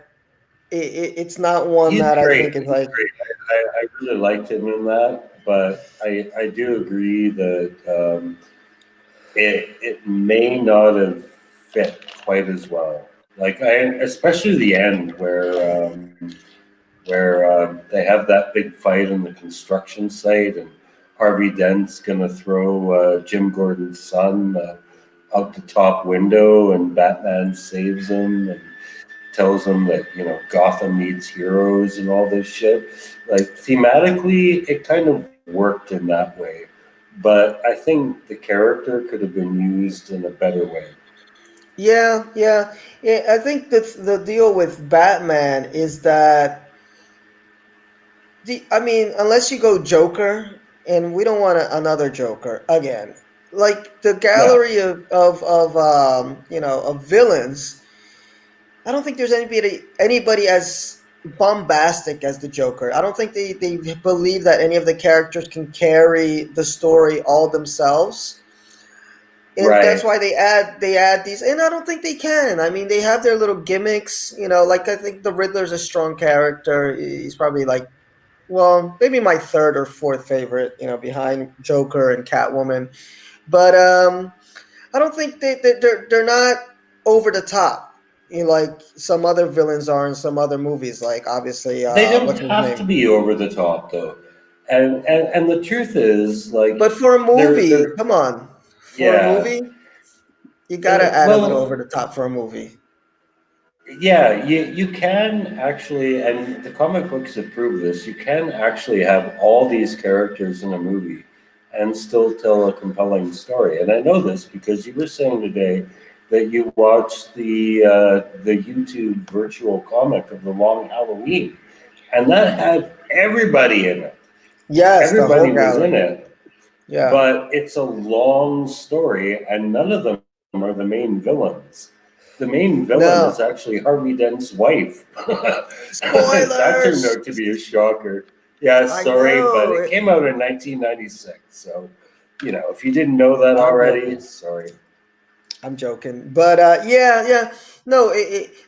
it's not one He's that I great. think is He's like, great. I really liked him in that, but I do agree that it may not have fit quite as well. Like especially the end where they have that big fight in the construction site, and Harvey Dent's gonna throw Jim Gordon's son out the top window, and Batman saves him and tells him that Gotham needs heroes and all this shit. Like thematically, it kind of worked in that way, but I think the character could have been used in a better way. yeah. I think that's the deal with Batman is that I mean, unless you go Joker, and we don't want another Joker again. Like the No, gallery of villains, I don't think there's anybody as bombastic as the Joker. I don't think they believe that any of the characters can carry the story all themselves. And that's right. why they add these, and I don't think they can. I mean, they have their little gimmicks, like I think the Riddler's a strong character. He's probably like, well, maybe my third or fourth favorite, behind Joker and Catwoman. But I don't think they're not over the top, like some other villains are in some other movies. Like obviously, They don't what's his have to name? be over the top though, and the truth is, But like, for a movie, they're come on, for a yeah. movie, you gotta add a little over Well, the top for a movie. yeah, you can actually, and the comic books have proved this. You can actually have all these characters in a movie and still tell a compelling story. And I know this because you were saying today that you watched the YouTube virtual comic of the Long Halloween, and that had everybody in it. Yes, the whole Everybody was in gallery. it, Yeah. but it's a long story, and none of them are the main villains. The main villain is No. actually Harvey Dent's wife. That turned Spoilers. out to be a shocker. Yeah, I sorry, but know. it came out in 1996. So, if you didn't know that I'm already, joking. sorry. I'm joking. But yeah. No,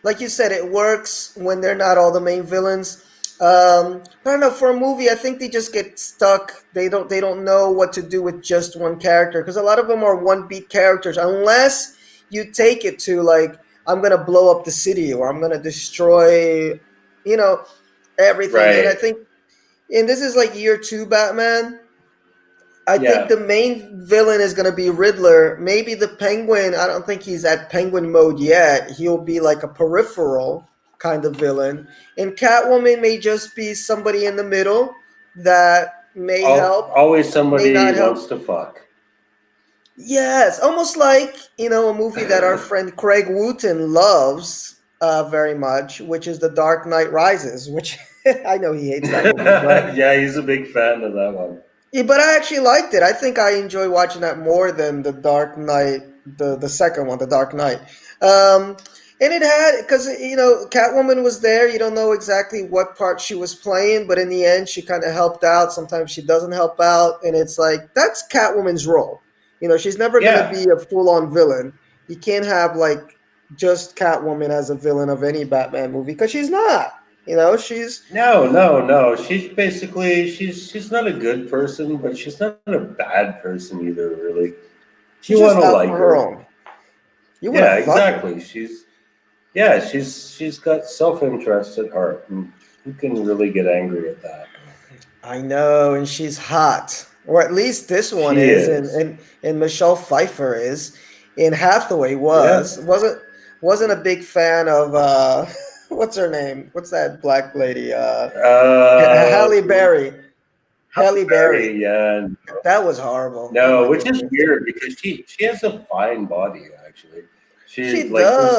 like you said, it works when they're not all the main villains. I don't know. For a movie, I think they just get stuck. They don't know what to do with just one character because a lot of them are one beat characters. Unless you take it to like, I'm gonna blow up the city or I'm gonna destroy, you know, everything. And I Right. think, and this is like year two Batman. I think Yeah. the main villain is going to be Riddler. Maybe the Penguin, I don't think he's at Penguin mode yet. He'll be like a peripheral kind of villain. And Catwoman may just be somebody in the middle that may help, Always may somebody not wants help. to fuck. Yes, almost like, a movie that our friend Craig Wooten loves very much, which is The Dark Knight Rises, which I know he hates that movie, but Yeah, he's a big fan of that one. yeah, but I actually liked it. I think I enjoy watching that more than the Dark Knight, the second one, the Dark Knight. Um, and it had because Catwoman was there. You don't know exactly what part she was playing, but in the end, she kind of helped out. Sometimes she doesn't help out, and it's like that's Catwoman's role. She's never gonna Yeah. be a full-on villain. You can't have like just Catwoman as a villain of any Batman movie because she's not. She's No, no, no. She's not a good person, but she's not a bad person either. Really, you she's want to just out like for her her. own. You want Yeah, to fuck her. exactly. She's got self interest at heart, and who can really get angry at that? I know, and she's hot, or at least this one She is, is. and Michelle Pfeiffer is. And Hathaway Yeah. wasn't a big fan of what's her name? What's that black lady? Halle Berry. Halle Berry. Very, yeah. That was horrible. Oh No, my which is goodness. weird because she has a fine body actually. She She like does.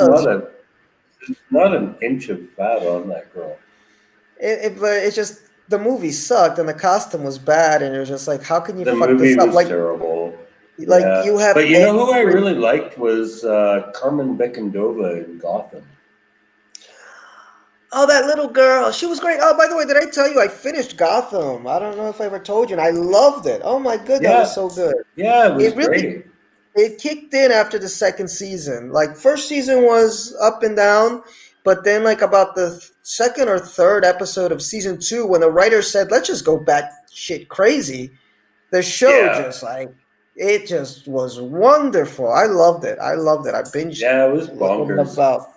there's not an inch of fat on that girl. But it's just the movie sucked and the costume was bad, and it was just like, how can you The fuck this movie up? was terrible. Like Yeah, you have but you know who I every. really liked was Carmen Becandova in Gotham. Oh, that little girl. She was great. Oh, by the way, did I tell you I finished Gotham? I don't know if I ever told you, and I loved it. Oh my good, that was Yeah, so good. yeah, it was It really great. it kicked in after the second season. Like first season was up and down, but then like about the second or third episode of season two, when the writer said, "Let's just go back shit crazy," the show Yeah, just like it just was wonderful. I loved it. I loved it. I binged yeah, it was it in bonkers. about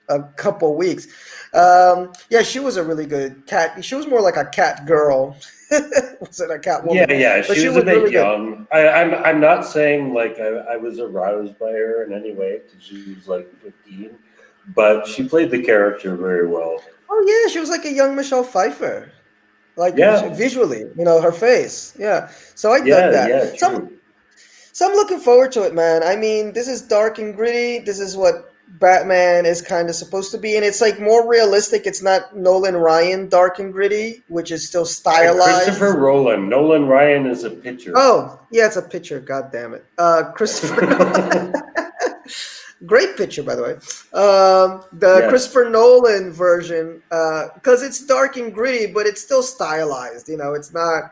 a couple weeks. Yeah, she was a really good cat. She was more like a cat girl. Wasn't a cat Yeah, woman, yeah, but she she was a was bit really good. young. I'm not saying like I was aroused by her in any way because she was like 15, but she played the character very well. Oh yeah, she was like a young Michelle Pfeiffer, like Yeah, visually, her face. Yeah, so I dug yeah, that. yeah, true. So I'm looking forward to it, man. I mean, this is dark and gritty. This is what Batman is kind of supposed to be, and it's like more realistic. It's not Nolan Ryan dark and gritty, which is still Christopher stylized. Roland, Nolan Ryan is a pitcher. Oh, yeah, it's a picture. God damn it. Christopher Nolan. Great picture, by the way. The Yes, Christopher Nolan version, because it's dark and gritty, but it's still stylized. It's not.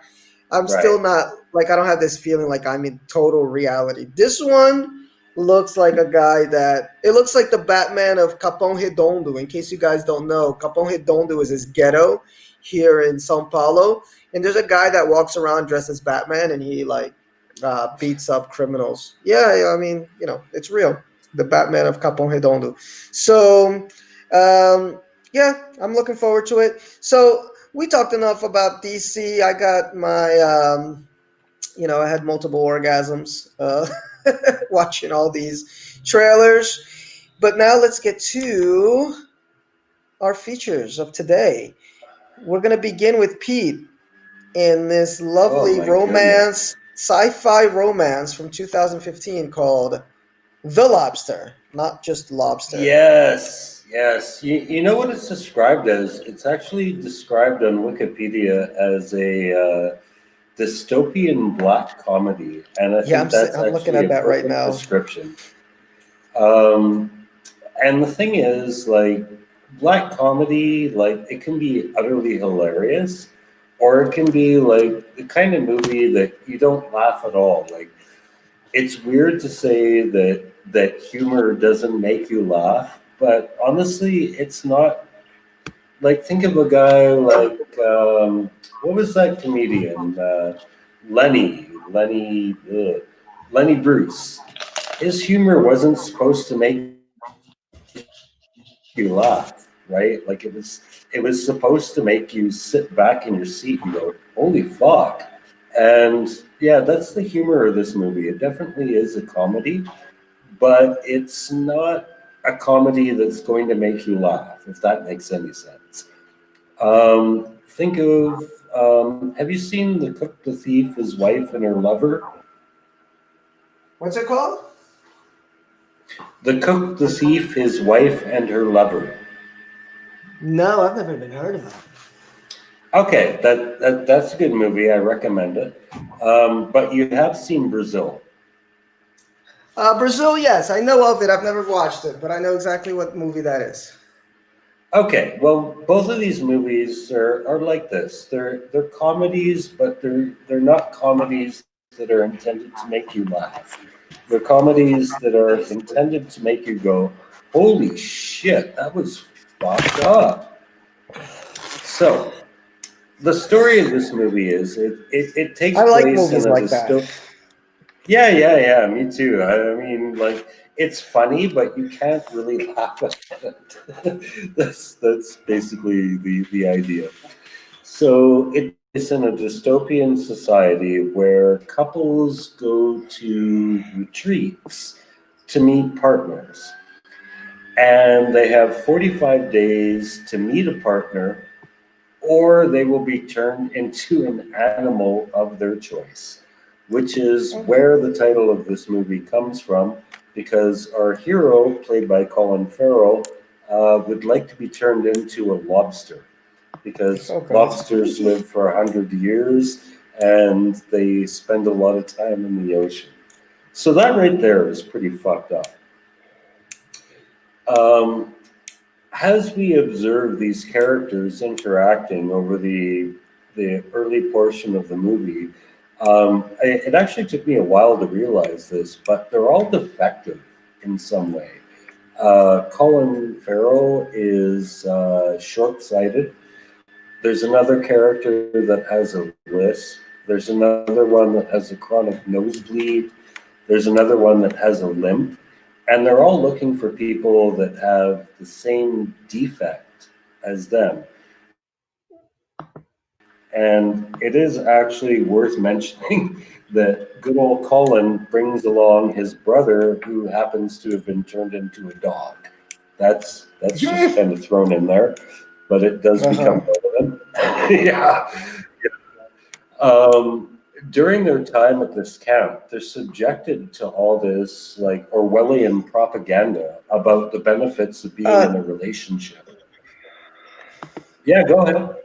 I'm right. still not like I don't have this feeling like I'm in total reality. This one looks like a guy that it looks like the Batman of Capão Redondo. In case you guys don't know, Capão Redondo is his ghetto here in São Paulo, and there's a guy that walks around dressed as Batman, and he like beats up criminals. Yeah, yeah, I mean, it's real. The Batman of Capão Redondo. So, yeah, I'm looking forward to it. So we talked enough about DC. I got my, I had multiple orgasms watching all these trailers. But now let's get to our features of today. We're going to begin with Pete in this Oh lovely my goodness. romance, sci-fi romance from 2015 called The Lobster, not just Lobster. Yes, yes. You know what it's described as? It's actually described on Wikipedia as a dystopian black comedy, and I Yeah, think that's I'm looking actually at a that right perfect now. description. Um, and the thing is, like, black comedy, like, it can be utterly hilarious, or it can be like the kind of movie that you don't laugh at all. Like, it's weird to say that humor doesn't make you laugh, but honestly, it's not. Like, think of a guy like what was that comedian? Lenny Bruce. His humor wasn't supposed to make you laugh, right? Like it was supposed to make you sit back in your seat and go, "Holy fuck!" And yeah, that's the humor of this movie. It definitely is a comedy, but it's not a comedy that's going to make you laugh, if that makes any sense. Think of have you seen The Cook, the Thief, His Wife, and Her Lover? What's it called? The Cook, the Thief, His Wife, and Her Lover. No, I've never even heard of it. Okay, that's a good movie. I recommend it. But you have seen Brazil. Brazil, yes, I know of it. I've never watched it, but I know exactly what movie that is. Okay, well, both of these movies are like this. They're comedies, but they're not comedies that are intended to make you laugh. They're comedies that are intended to make you go, "Holy shit, that was fucked up." So the story of this movie is it takes I like place in movies a like that. dysto. Yeah, yeah, yeah. Me too. I mean, like it's funny, but you can't really laugh at it. That's basically the idea. So it in a dystopian society where couples go to retreats to meet partners. And they have 45 days to meet a partner, or they will be turned into an animal of their choice, which is Okay. where the title of this movie comes from, because our hero, played by Colin Farrell, would like to be turned into a lobster, because Okay. lobsters live for 100 years and they spend a lot of time in the ocean. So that right there is pretty fucked up. Um, as we observe these characters interacting over the early portion of the movie, it actually took me a while to realize this, but they're all defective in some way. Colin Farrell is short-sighted. There's another character that has a lisp. There's another one that has a chronic nosebleed. There's another one that has a limp. And they're all looking for people that have the same defect as them. And it is actually worth mentioning that good old Colin brings along his brother who happens to have been turned into a dog. That's just kind of thrown in there, but it does Uh-huh. become relevant. Yeah. During their time at this camp, they're subjected to all this like Orwellian propaganda about the benefits of being in Uh, a relationship. Yeah, go ahead.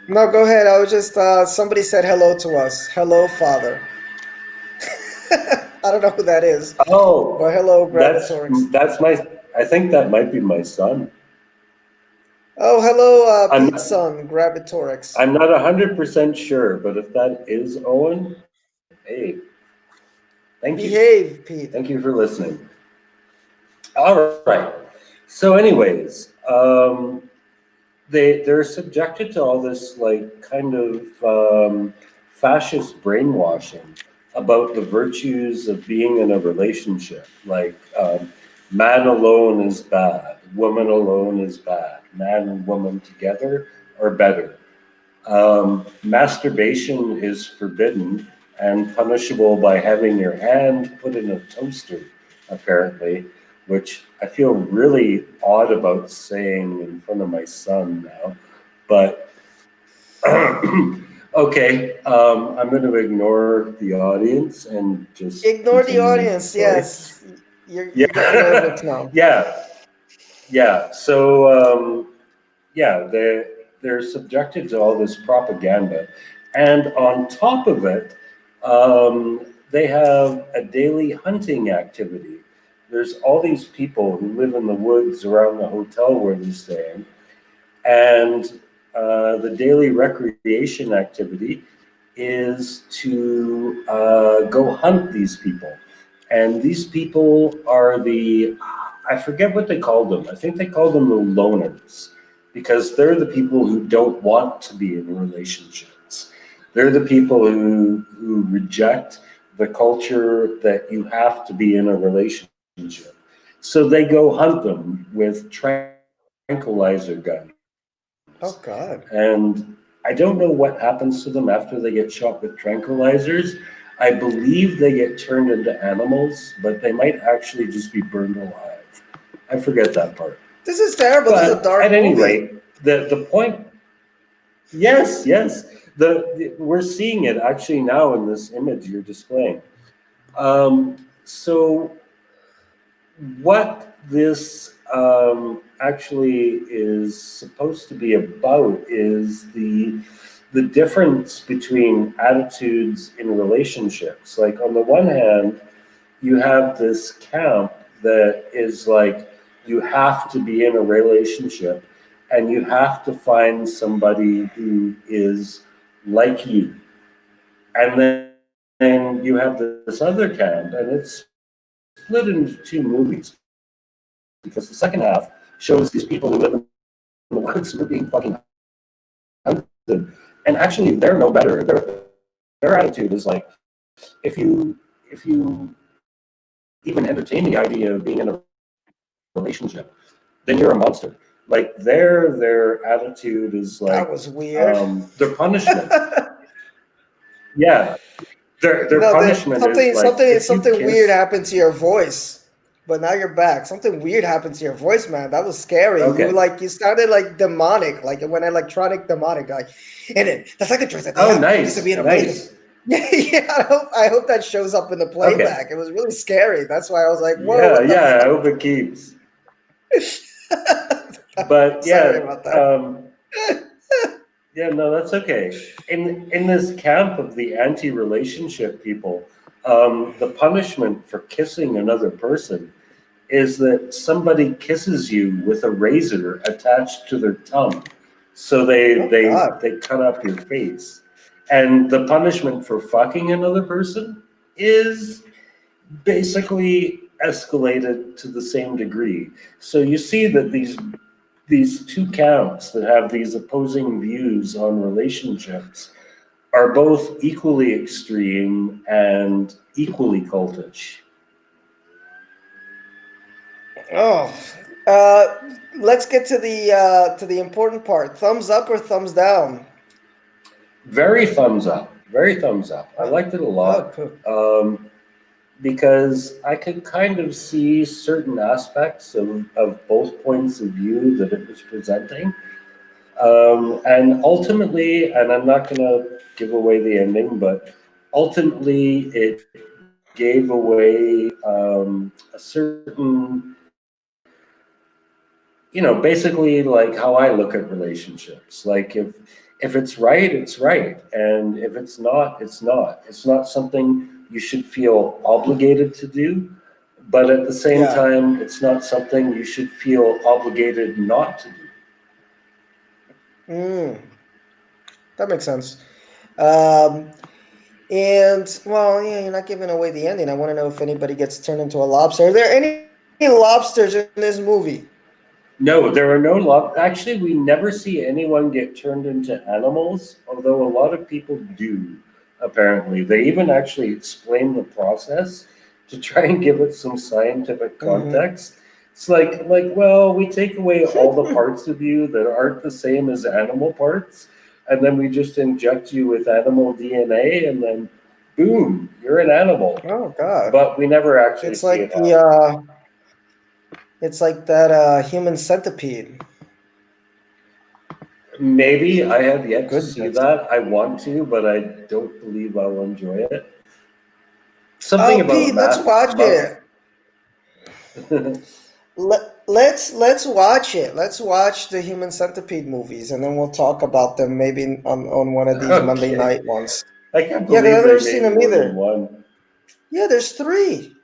no, go ahead. I was just somebody said hello to us. Hello, Father. I don't know who that is, but Oh, hello, that's Gravitorix. that's my. I think that might be my son. Oh, hello, I'm Pete's not, son, Gravitorix. I'm not 100% sure, but if that is Owen, hey, thank you, Behave, thank you Pete. for listening. All right. So, anyways, they're subjected to all this like kind of fascist brainwashing about the virtues of being in a relationship. Like man alone is bad, woman alone is bad, man and woman together are better. Masturbation is forbidden and punishable by having your hand put in a toaster, apparently, which I feel really odd about saying in front of my son now. But okay, I'm going to ignore the audience and just Ignore the continue with the audience. story. Yes, you're getting Yeah, nervous now. yeah, yeah. So yeah, they're subjected to all this propaganda, and on top of it, they have a daily hunting activity. There's all these people who live in the woods around the hotel where they're staying, and the daily recreation activity is to go hunt these people. And these people are I forget what they call them. I think they call them the loners because they're the people who don't want to be in relationships. They're the people who reject the culture that you have to be in a relationship. So they go hunt them with tranquilizer guns. And Oh I God. don't know what happens to them after they get shot with tranquilizers. I believe they get turned into animals, but they might actually just be burned alive. I forget that part. This is terrible. This But is a at dark any movie. rate, the point, yes, yes, we're seeing it actually now in this image you're displaying. So what this actually is supposed to be about is the difference between attitudes in relationships. Like on the one hand, you have this camp that is like you have to be in a relationship and you have to find somebody who is like you. And then you have this other camp, and it's split into two movies because the second half shows these people who live in the woods who are being fucking hunted. And actually, they're no better. Their attitude is like, if you even entertain the idea of being in a relationship, then you're a monster. Like, Like their attitude is That like was weird. their punishment. Yeah, their No, punishment is like if you something weird kiss. happened to your voice, but now you're back. Something weird happened to your voice, man. That was scary. You were Okay. like, you sounded like demonic, like when electronic demonic, like. And then the second choice that they Oh, have is to be nice, in a building. nice. Yeah, yeah. I hope that shows up in the Okay. playback. It was really scary. That's why I was like, whoa, Yeah, what the yeah. I fuck? hope it keeps. But Sorry yeah, about that. yeah. No, that's okay. In this camp of the anti-relationship people, the punishment for kissing another person is that somebody kisses you with a razor attached to their tongue. So they Oh they God. they cut up your face. And the punishment for fucking another person is basically escalated to the same degree. So you see that these two camps that have these opposing views on relationships are both equally extreme and equally cultish. Oh, let's get to the important part. Thumbs up or thumbs down? Very thumbs up. Very thumbs up. I Oh, liked it a oh, lot cool. because I could kind of see certain aspects of both points of view that it was presenting. And ultimately, and I'm not going to give away the ending, but ultimately it gave away a certain, basically like how I look at relationships. Like if it's right, it's right, and if it's not, it's not. It's not something you should feel obligated to do, but at the same Yeah. time, it's not something you should feel obligated not to do. Mm, that makes sense. Um, and well, yeah, you're not giving away the ending. I want to know if anybody gets turned into a lobster. Are there any lobsters in this movie? No, there are no love. Actually, we never see anyone get turned into animals, although a lot of people do, apparently. They even actually explain the process to try and give it some scientific Mm-hmm. context. It's like, well, we take away all the parts of you that aren't the same as animal parts, and then we just inject you with animal DNA, and then boom, you're an animal. Oh God. But we never actually It's see like it happen. it's like that human centipede. Maybe I have yet to see Goodness. that. I want to, but I don't believe I'll enjoy it. Something Oh, about Pete, let's math. watch it. Let's watch it. Let's watch the Human Centipede movies, and then we'll talk about them maybe on one of these Monday Okay. night ones. I can't Yeah, because believe I've they never seen made them more than either. one. Yeah, there's three.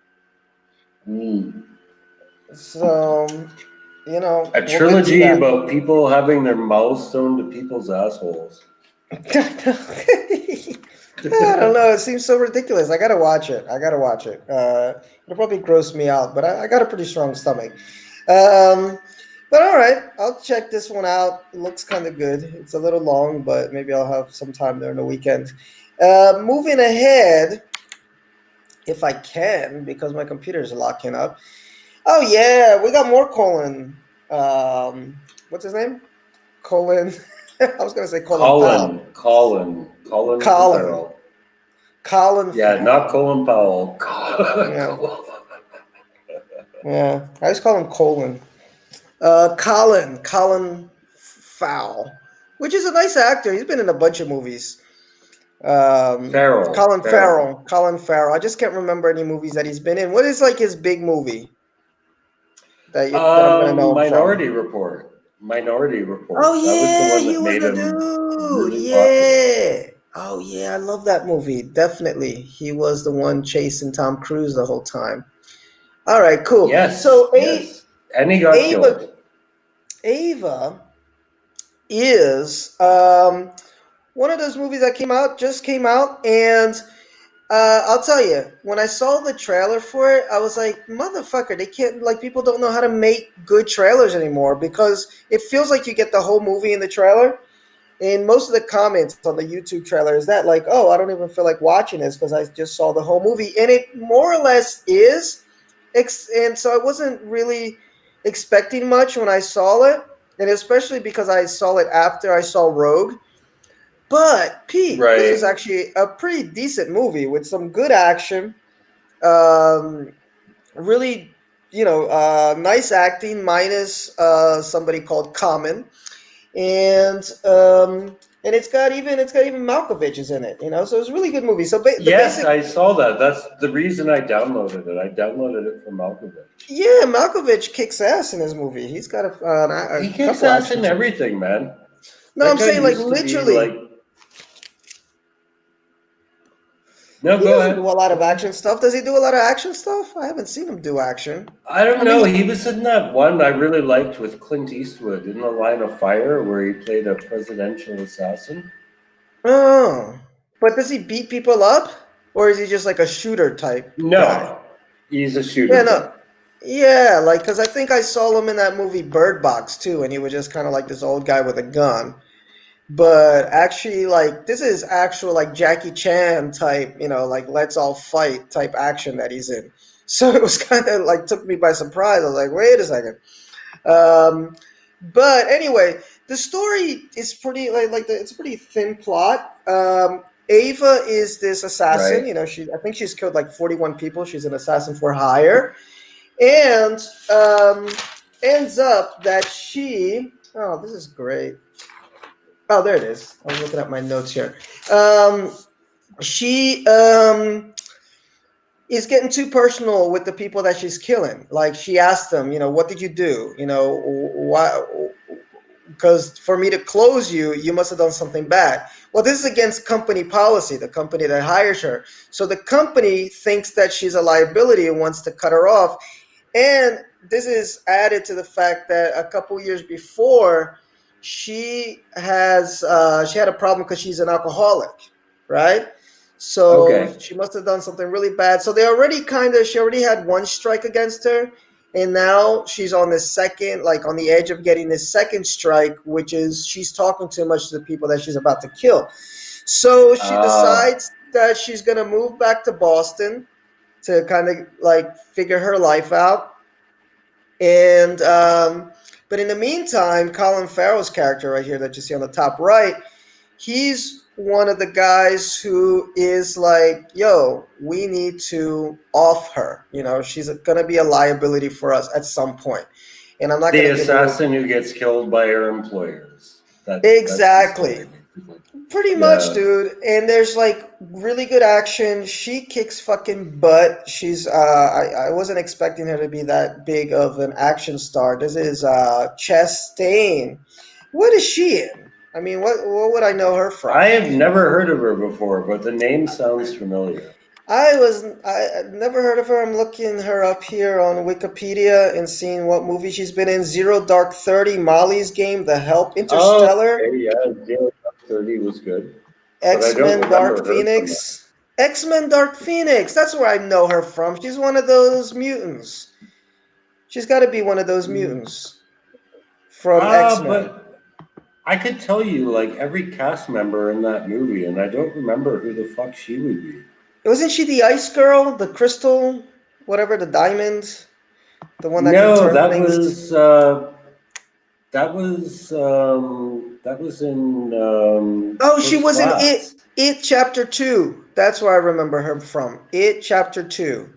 Mm. So, A we'll get to trilogy that. about people having their mouths thrown to people's assholes. I don't know. It seems so ridiculous. I gotta watch it. I gotta watch it. It'll probably gross me out, but I got a pretty strong stomach. Um, but all right, I'll check this one out. It looks kind of good. It's a little long, but maybe I'll have some time during the weekend. Moving ahead, if I can, because my computer's locking up. Oh yeah, we got more Colin. What's his name? Colin. I was gonna say Colin Powell. Colin Colin. Farrell. Colin Yeah, not Farrell. Colin Powell. Yeah, yeah. I just call him Colin. Colin Fowl, which is a nice actor. He's been in a bunch of movies. Farrell. Farrell. Colin Farrell. I just can't remember any movies that he's been in. What is like his big movie that I'm gonna know him from? Minority Report. Minority Oh Report. That was the yeah, one he that was made the him dude. really popular. Yeah. Oh yeah, I love that movie. Definitely, he was the one chasing Tom Cruise the whole time. All right, cool. Yes, So yes. And he got Ava killed. Ava is one of those movies that just came out, and I'll tell you, when I saw the trailer for it, I was like, motherfucker, they can't, like, people don't know how to make good trailers anymore because it feels like you get the whole movie in the trailer. And most of the comments on the YouTube trailer is that, like, oh, I don't even feel like watching this because I just saw the whole movie. And it more or less is. And so I wasn't really expecting much when I saw it. and especially because I saw it after I saw Rogue. But Pete, this is Right. actually a pretty decent movie with some good action. Um, really, nice acting minus somebody called Common, and it's got even Malkovich is in it. So it's a really good movie. So the Yes, basic, I saw that. That's the reason I downloaded it. I downloaded it from Malkovich. yeah, Malkovich kicks ass in his movie. He's got a He kicks couple ass action in scenes. everything, man. No, That I'm guy saying like used to be like, literally. no, He go doesn't do ahead. a lot Go of ahead. action stuff. Does he do a lot of action stuff? I haven't seen him do action. I don't I know. mean, He was in that one I really liked with Clint Eastwood in The Line of Fire, where he played a presidential assassin. oh, but does he beat people up, or is he just like a shooter type guy? No, he's a Yeah, shooter no, type. yeah, like because I think I saw him in that movie Bird Box too, and he was just kind of like this old guy with a gun. But actually, like this is actual like Jackie Chan type, like let's all fight type action that he's in. So it was kind of like took me by surprise. I was like, wait a second. Um, but anyway, the story is pretty it's a pretty thin plot. Ava is this assassin. Right. I think she's killed like 41 people. She's an assassin for hire, and ends up that she. Oh, this is great. Oh, there it is. I'm looking at my notes here. Um, she is getting too personal with the people that she's killing. Like she asked them, what did you do? Why? Because for me to close you, you must have done something bad. Well, this is against company policy, the company that hires her. So the company thinks that she's a liability and wants to cut her off. And this is added to the fact that a couple years before, she had a problem because she's an alcoholic, right? So Okay. she must have done something really bad. So she already had one strike against her, and now she's on the second, like on the edge of getting this second strike, which is she's talking too much to the people that she's about to kill. So she Ah, decides that she's gonna move back to Boston to kind of like figure her life out. And but in the meantime, Colin Farrell's character right here that you see on the top right, he's one of the guys who is like, "Yo, we need to off her. She's gonna be a liability for us at some point." And I'm not the gonna give away assassin who gets killed by her employers. That's the story, exactly. basically. Pretty much, Yeah. dude. And there's like really good action. She kicks fucking butt. I wasn't expecting her to be that big of an action star. This is Chastain. What is she in? I mean, what would I know her from? I have never heard of her before, but the name sounds familiar. I never heard of her. I'm looking her up here on Wikipedia and seeing what movie she's been in. Zero Dark 30, Molly's Game, The Help, Oh, Interstellar, okay, yeah, 0 30 was good, but I don't X-Men Dark remember her from that. Phoenix. X-Men Dark Phoenix. That's where I know her from. She's one of those mutants. She's got to be one of those mutants from X-Men. But I could tell you like every cast member in that movie, and I don't remember who the fuck she would be. Wasn't she the Ice Girl, the Crystal, whatever, the Diamond, the one that can No, turn things? that was in Oh, she First was in It. Class. It Chapter 2. That's where I remember her from. It Chapter 2.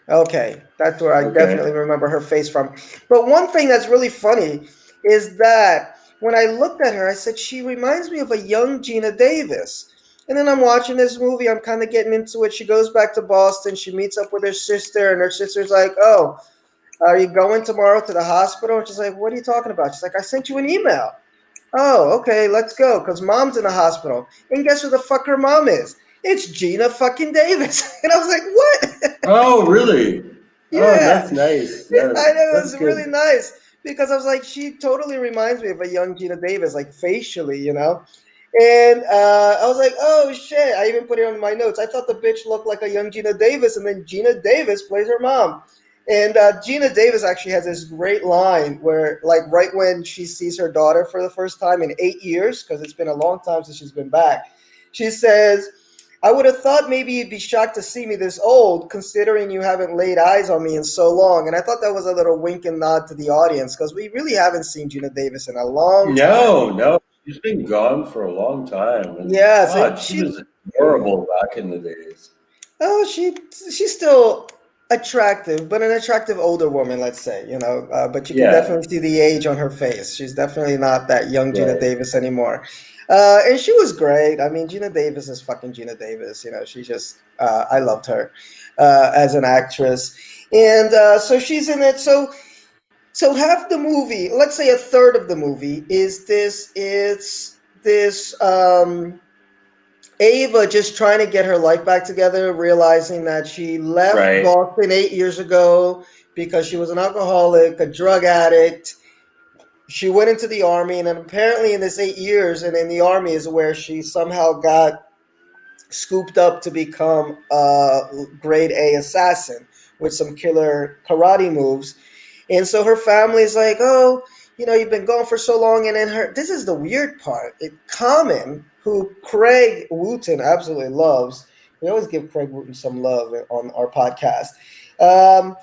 Okay, that's where I Okay. definitely remember her face from. But one thing that's really funny is that when I looked at her, I said, she reminds me of a young Gina Davis. And then I'm watching this movie, I'm kind of getting into it. She goes back to Boston, she meets up with her sister, and her sister's like, "Oh, are you going tomorrow to the hospital?" And she's like, "What are you talking about?" She's like, "I sent you an email." "Oh, okay, let's go, because mom's in the hospital." And guess who the fuck her mom is? It's Gina fucking Davis. And I was like, what? Oh, really? Oh, Yeah. that's nice. Yeah, I know, it that's was really good. nice because I was like, she totally reminds me of a young Gina Davis, like facially. And I was like, oh shit. I even put it on my notes. I thought the bitch looked like a young Gina Davis, and then Gina Davis plays her mom. And Gina Davis actually has this great line where, like, right when she sees her daughter for the first time in 8 years, because it's been a long time since she's been back, she says, I would have thought maybe you'd be shocked to see me this old, considering you haven't laid eyes on me in so long. And I thought that was a little wink and nod to the audience because we really haven't seen Gina Davis in a long time. No, no, she's been gone for a long time, and Yeah, so God, she was adorable back in the days. oh, she's still attractive, but an attractive older woman, let's say, but you can Yeah, definitely see the age on her face. She's definitely not that young Gina right. Davis anymore. And she was great. I mean, Gina Davis is fucking Gina Davis. She just, I loved her as an actress. And so she's in it. So half the movie, let's say a third of the movie, it's this Ava just trying to get her life back together, realizing that she left Right. Boston 8 years ago because she was an alcoholic, a drug addict. She went into the army, and then apparently in this 8 years, and in the army is where she somehow got scooped up to become a grade A assassin with some killer karate moves. And so her family's like, oh, you've been gone for so long. And then this is the weird part. Common, who Craig Wooten absolutely loves, we always give Craig Wooten some love on our podcast. I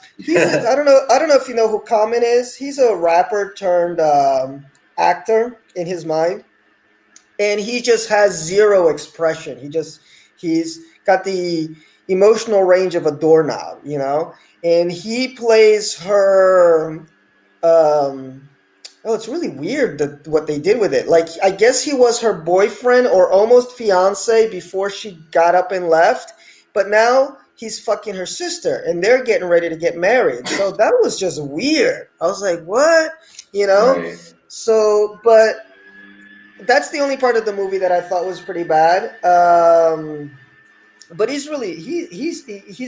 don't know if you know who Common is. He's a rapper turned actor in his mind, and he just has zero expression. He's got the emotional range of a doorknob, and he plays her. Um, oh, it's really weird what they did with it. Like, I guess he was her boyfriend or almost fiance before she got up and left, but now he's fucking her sister, and they're getting ready to get married. So that was just weird. I was like, what, you know? Right. But that's the only part of the movie that I thought was pretty bad. But he's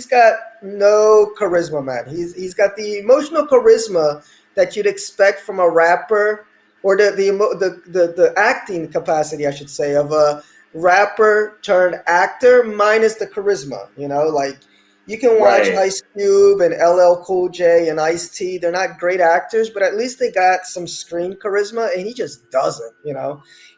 got no charisma, man. He's got the emotional charisma that you'd expect from a rapper, or the acting capacity, I should say, of a rapper turned actor minus the charisma. Like, you can watch Right. Ice Cube and LL Cool J and Ice T. They're not great actors, but at least they got some screen charisma, and he just doesn't.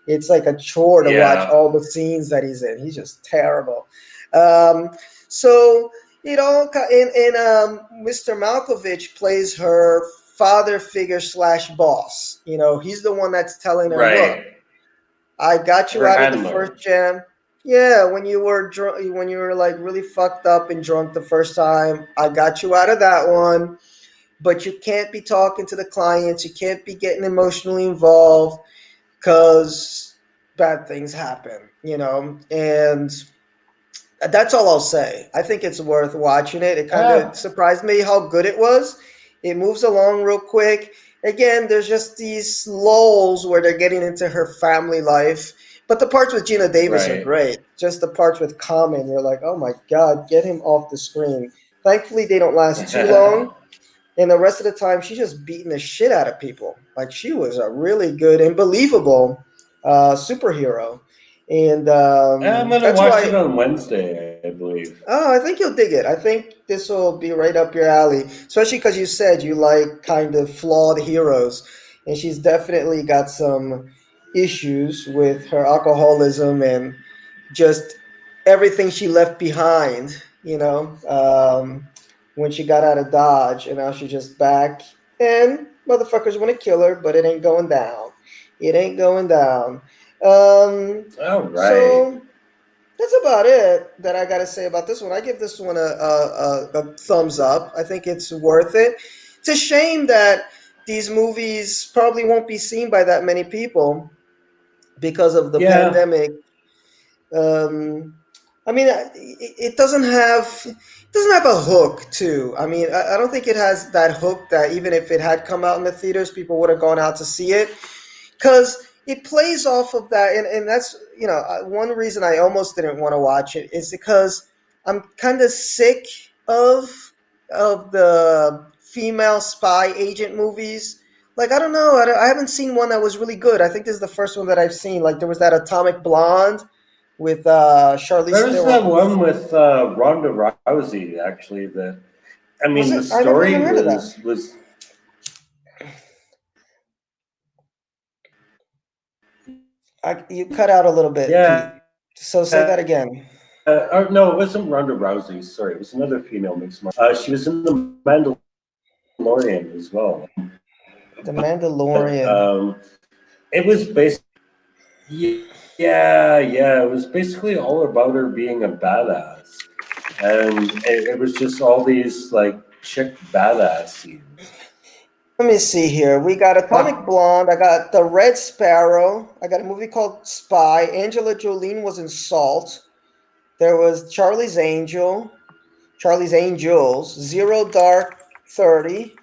It's like a chore to watch Yeah. all the scenes that he's in. He's just terrible. Um, so Mr. Malkovich plays her father figure slash boss. He's the one that's telling her, "Look, Right. I got you Her out of the first handler. jam. Yeah, when you were when you were like really fucked up and drunk the first time, I got you out of that one. But you can't be talking to the clients. You can't be getting emotionally involved because bad things happen. And that's all I'll say. I think it's worth watching it. It kind of Ah, surprised me how good it was. It moves along real quick. Again, there's just these lulls where they're getting into her family life. But the parts with Gina Davis are right. great. Just the parts with Common, you're like, oh my God, get him off the screen. Thankfully, they don't last too long. And the rest of the time, she's just beating the shit out of people. Like, she was a really good and believable superhero. And I'm gonna that's watch it why. on Wednesday, I believe. Oh, I think you'll dig it. I think this will be right up your alley, especially because you said you like kind of flawed heroes, and she's definitely got some issues with her alcoholism and just everything she left behind, when she got out of Dodge, and now she's just back, and motherfuckers want to kill her, but it ain't going down. It ain't going down. Um, All right. so that's about it that I got to say about this one. I give this one a thumbs up. I think it's worth it. It's a shame that these movies probably won't be seen by that many people because of the Yeah. pandemic. Um, I mean, it doesn't have a hook too. I mean, I don't think it has that hook that even if it had come out in the theaters, people would have gone out to see it because it plays off of that, and that's one reason I almost didn't want to watch it is because I'm kind of sick of the female spy agent movies. Like, I don't know, I haven't seen one that was really good. I think this is the first one that I've seen. Like, there was that Atomic Blonde with Charlize There's that Theron. one with Ronda Rousey, actually. That I Was mean, the it? I never even story heard of that. was You cut out a little bit, Pete. yeah. So say that again. or no, it wasn't Ronda Rousey. Sorry, it was another female mixed martial. She was in the Mandalorian as well. The But Mandalorian. it was yeah, it was basically all about her being a badass, and it was just all these like chick badass scenes. Let me see here. We got Atomic Huh. Blonde. I got The Red Sparrow. I got a movie called Spy. Angela Jolene was in Salt. There was Charlie's Angels, Zero Dark 30.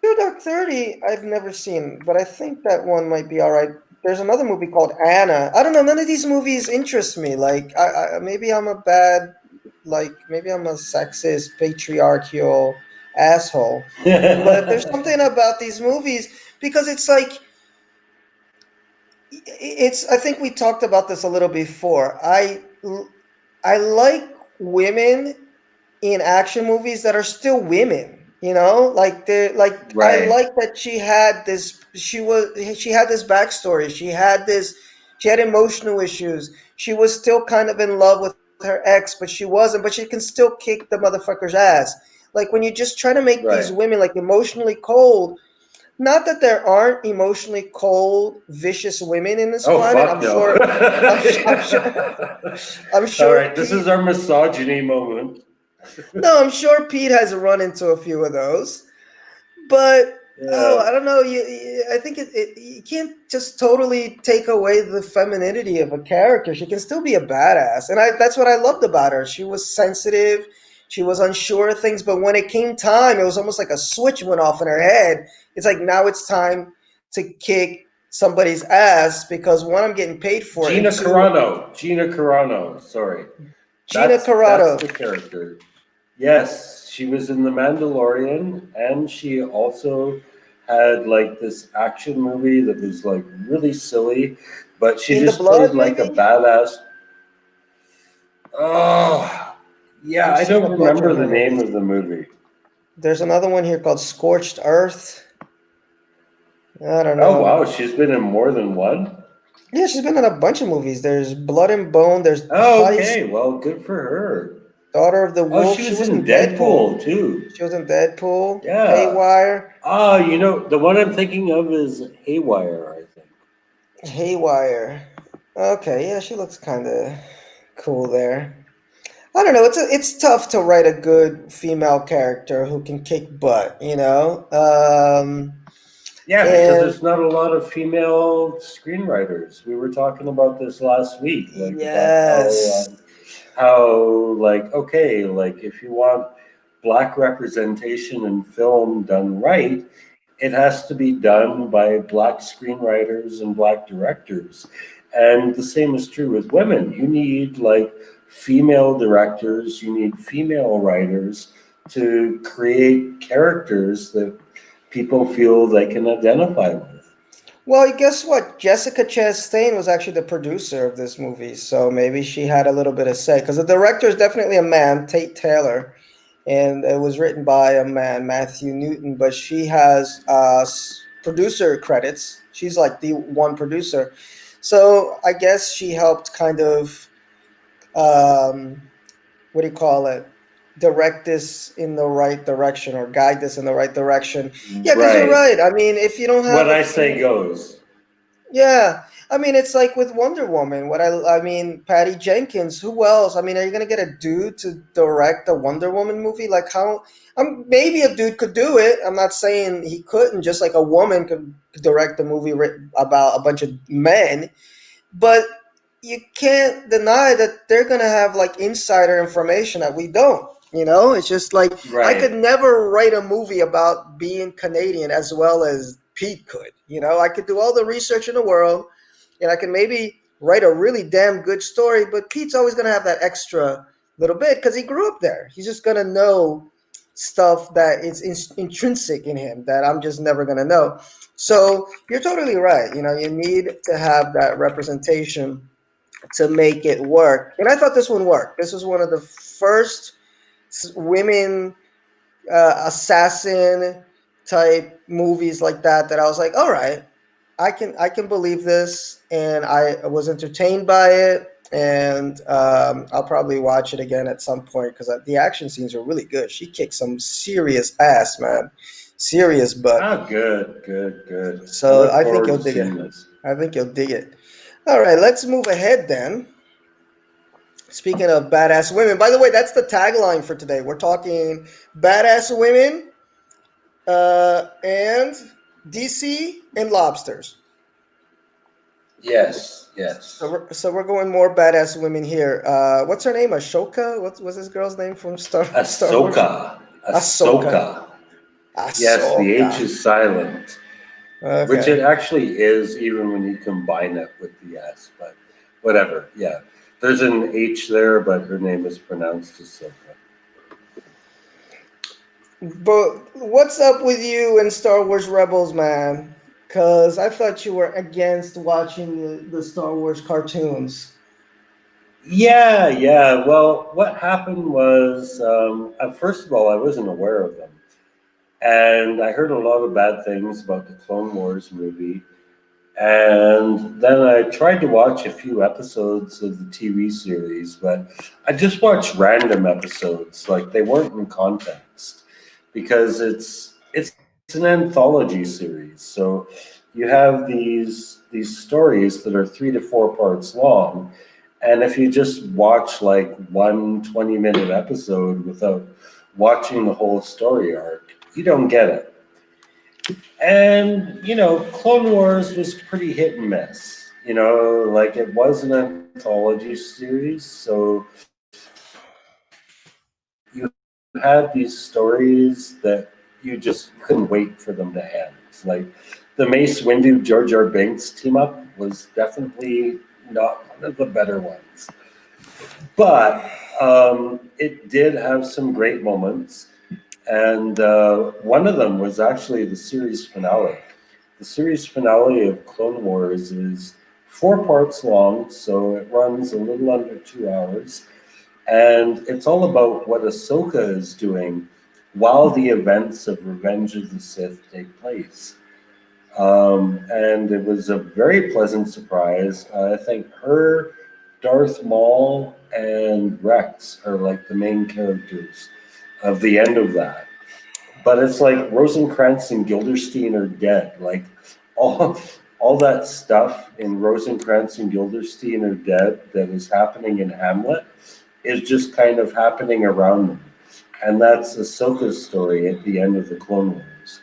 Zero Dark 30, I've never seen, but I think that one might be all right. There's another movie called Anna. I don't know. None of these movies interest me. Like, maybe I'm a bad, like, maybe I'm a sexist, patriarchal asshole. But there's something about these movies because it's like, it's. I think we talked about this a little before. I like women in action movies that are still women, you know, like they like I Right. like that she had this backstory, she had emotional issues, she was still kind of in love with her ex, but she wasn't, but she can still kick the motherfucker's ass. Like when you just try to make these Right. women like emotionally cold, not that there aren't emotionally cold vicious women in this Oh planet, fuck no! I'm sure I'm All sure right, this Pete. is our misogyny moment. No, I'm sure Pete has run into a few of those. But oh, Yeah. I don't know. I think you can't just totally take away the femininity of a character. She can still be a badass, and that's what I loved about her. She was sensitive. She was unsure of things, but when it came time, it was almost like a switch went off in her head. It's like now it's time to kick somebody's ass because one, I'm getting paid for it, and Gina two, Carano. Gina Carano. Sorry, Gina that's Carano the character. Yes, she was in The Mandalorian, and she also had like this action movie that was like really silly, but she in the just blood, played like a maybe. badass. Oh, yeah, I've I seen a don't bunch of remember her the name movies. of the movie. There's another one here called Scorched Earth. I don't Oh know. wow, she's been in more than one. Yeah, she's been in a bunch of movies. There's Blood and Bone. There's Oh, Heist, okay, well, good for her. Daughter of the Oh, Wolf. she She was was in in Deadpool. Deadpool too. She was in Deadpool. Yeah. Haywire. Oh, you know, the one I'm thinking of is Haywire, I think. Haywire. Okay, yeah, she looks kind of cool there. I don't know. It's tough to write a good female character who can kick butt. You know. Yeah, because And there's not a lot of female screenwriters. We were talking about this last week, like about yes. how like okay, like if you want black representation in film done right, it has to be done by black screenwriters and black directors. And the same is true with women. You need like female directors, you need female writers to create characters that people feel they can identify with. Well, guess what? Jessica Chastain was actually the producer of this movie, so maybe she had a little bit of say. Because the director is definitely a man, Tate Taylor, and it was written by a man, Matthew Newton. But she has producer credits. She's like the one producer, so I guess she helped kind of um, what do you call it? Direct this in the right direction or guide this in the right direction. Yeah, because you're Right. right. I mean, if you don't have What a I say female. goes. Yeah, I mean it's like with Wonder Woman. I mean, Patty Jenkins. Who else? I mean, are you gonna get a dude to direct a Wonder Woman movie? Like how? Maybe a dude could do it. I'm not saying he couldn't. Just like a woman could direct a movie written about a bunch of men, but you can't deny that they're gonna have like insider information that we don't. You know, it's just like I could Right. never write a movie about being Canadian as well as Pete could. You know, I could do all the research in the world, and I can maybe write a really damn good story, but Pete's always gonna have that extra little bit because he grew up there. He's just gonna know stuff that is intrinsic in him that I'm just never gonna know. So you're totally right. You know, you need to have that representation to make it work. And I thought this one worked. This was one of the first women assassin type movies like that I was like, all right, I can believe this, and I was entertained by it. and I'll probably watch it again at some point because the action scenes are really good. She kicks some serious ass, man, serious butt. Ah, good, good, good. I So look I think forward you'll to dig it. seeing this. I think you'll dig it. All right, let's move ahead then. Speaking of badass women, by the way, that's the tagline for today. We're talking badass women and DC and lobsters. Yes, So yes. we're going more badass women here. What's her name? Ashoka? What's this girl's name from Star Wars? Ahsoka. Ahsoka. Ahsoka. Yes, the Ahsoka. H is silent, which Okay. it actually is even when you combine it with the S, but whatever. Yeah. There's an H there, but her name is pronounced Ahsoka. But what's up with you and Star Wars Rebels, man? Cause I thought you were against watching the Star Wars cartoons. Yeah, yeah. Well, what happened was, first of all, I wasn't aware of them. And I heard a lot of bad things about the Clone Wars movie. And then I tried to watch a few episodes of the TV series, but I just watched random episodes, like they weren't in context, because it's an anthology series. So you have these stories that are 3 to 4 parts long, and if you just watch like one 20-minute episode without watching the whole story arc, you don't get it. And, Clone Wars was pretty hit and miss. Like it was an anthology series, so you had these stories that you just couldn't wait for them to end. Like the Mace Windu Jar Jar Binks team up was definitely not one of the better ones. But it did have some great moments. And one of them was actually the series finale. The series finale of Clone Wars is 4 parts long, so it runs a little under 2 hours. And it's all about what Ahsoka is doing while the events of Revenge of the Sith take place. And it was a very pleasant surprise. I think her, Darth Maul, and Rex are like the main characters of the end of that. But it's like Rosencrantz and Guildenstern are dead. Like all all that stuff in Rosencrantz and Guildenstern are dead that is happening in Hamlet is just kind of happening around them. And that's Ahsoka's story at the end of the Clone Wars.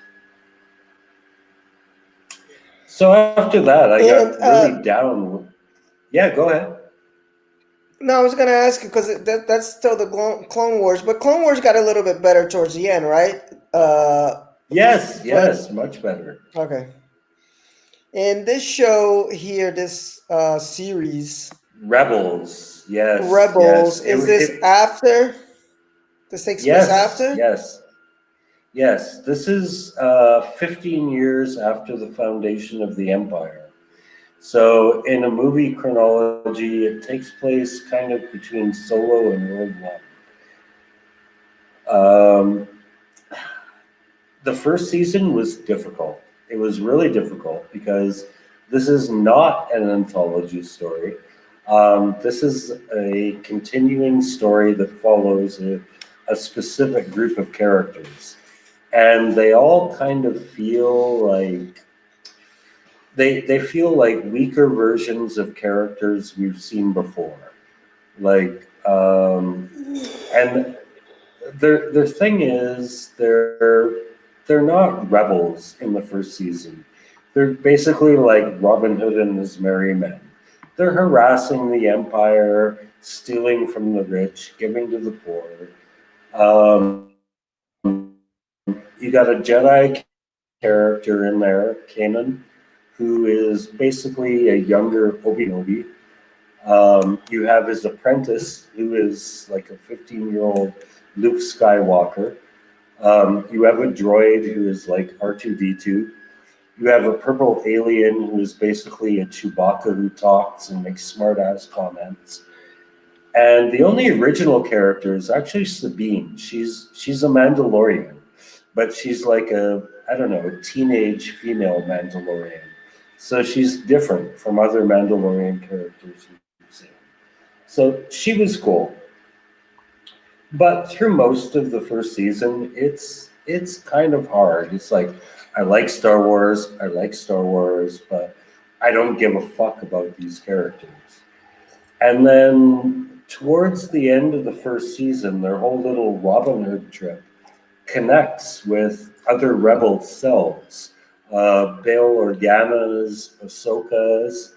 So after that, I And got really down. Yeah, go ahead. no, I was gonna ask you because that's still the Clone Wars, but Clone Wars got a little bit better towards the end, right? Yes, But yes, much better. okay. In this show here, this series, Rebels. Yes, Rebels, yes. is this after? This takes place Yes, after? yes. Yes, this is 15 years after the foundation of the empire. So, in a movie chronology, it takes place kind of between Solo and Rogue One. The first season was difficult. It was really difficult because this is not an anthology story. This is a continuing story that follows a specific group of characters. And they all kind of feel like they feel like weaker versions of characters we've seen before. Like and their thing is they're not rebels in the first season. They're basically like Robin Hood and his merry men. They're harassing the empire, stealing from the rich, giving to the poor. You got a Jedi character in there, Kanan, who is basically a younger Obi-Wan Kenobi. You have his apprentice, who is like a 15-year-old Luke Skywalker. You have a droid who is like R2D2. You have a purple alien who is basically a Chewbacca who talks and makes smart ass comments. And the only original character is actually Sabine. She's a Mandalorian, but she's like a I don't know, a teenage female Mandalorian. So she's different from other Mandalorian characters you've seen. So she was cool. But through most of the first season, it's kind of hard. It's like I like Star Wars, but I don't give a fuck about these characters. And then towards the end of the first season, their whole little Robin Hood trip connects with other rebel selves, Bail Organa's, Ahsoka's,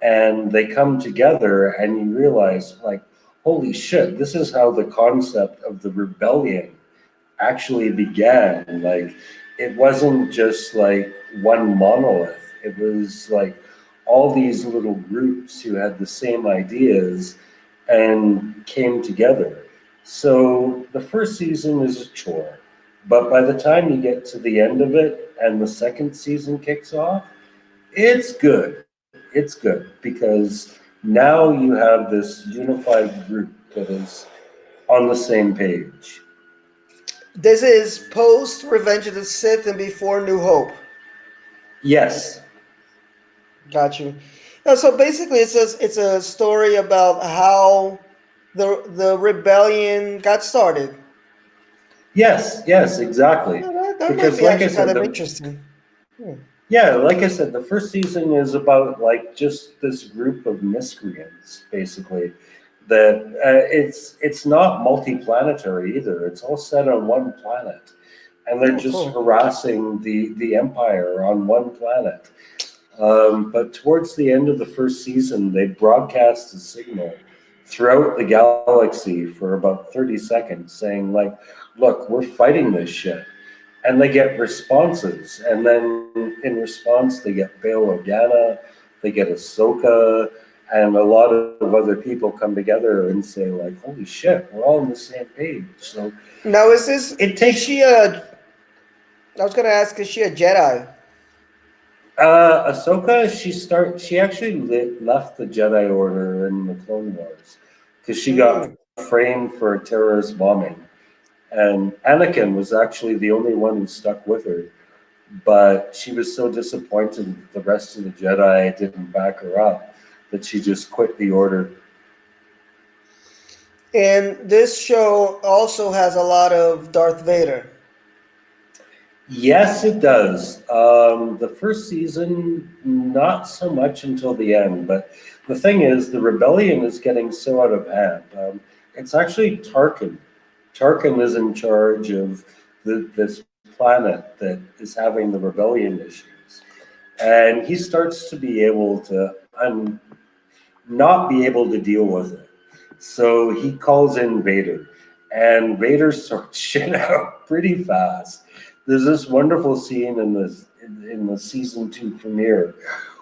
and they come together, and you realize, like, holy shit, this is how the concept of the rebellion actually began. Like, it wasn't just like one monolith, it was like all these little groups who had the same ideas and came together. So the first season is a chore, but by the time you get to the end of it and the second season kicks off, it's good. It's good because now you have this unified group that is on the same page. This is post Revenge of the Sith and before New Hope. Yes, Got you. So basically, it's a story about how the rebellion got started. yes, exactly. That might Because, be like I actually kind said, of interesting. Hmm. yeah, like I said, the first season is about like just this group of miscreants, basically. That it's not multi-planetary either. It's all set on one planet, and they're Oh, just cool. harassing the Empire on one planet. But towards the end of the first season, they broadcast a signal throughout the galaxy for about 30 seconds saying, like, look, we're fighting this shit. And they get responses. And then in response, they get Bail Organa, they get Ahsoka, and a lot of other people come together and say, like, holy shit, we're all on the same page. So Now, is this it is takes she a? I was gonna ask, is she a Jedi? Ahsoka, she actually left the Jedi Order in the Clone Wars because she got Mm. framed for a terrorist bombing, and Anakin was actually the only one who stuck with her. But she was so disappointed that the rest of the Jedi didn't back her up that she just quit the Order. And this show also has a lot of Darth Vader. Yes, it does. The first season, not so much until the end. But the thing is, the rebellion is getting so out of hand. It's actually Tarkin. Tarkin is in charge of this planet that is having the rebellion issues. And he starts to be able to not be able to deal with it. So he calls in Vader, and Vader sorts shit out pretty fast. There's this wonderful scene in the season two premiere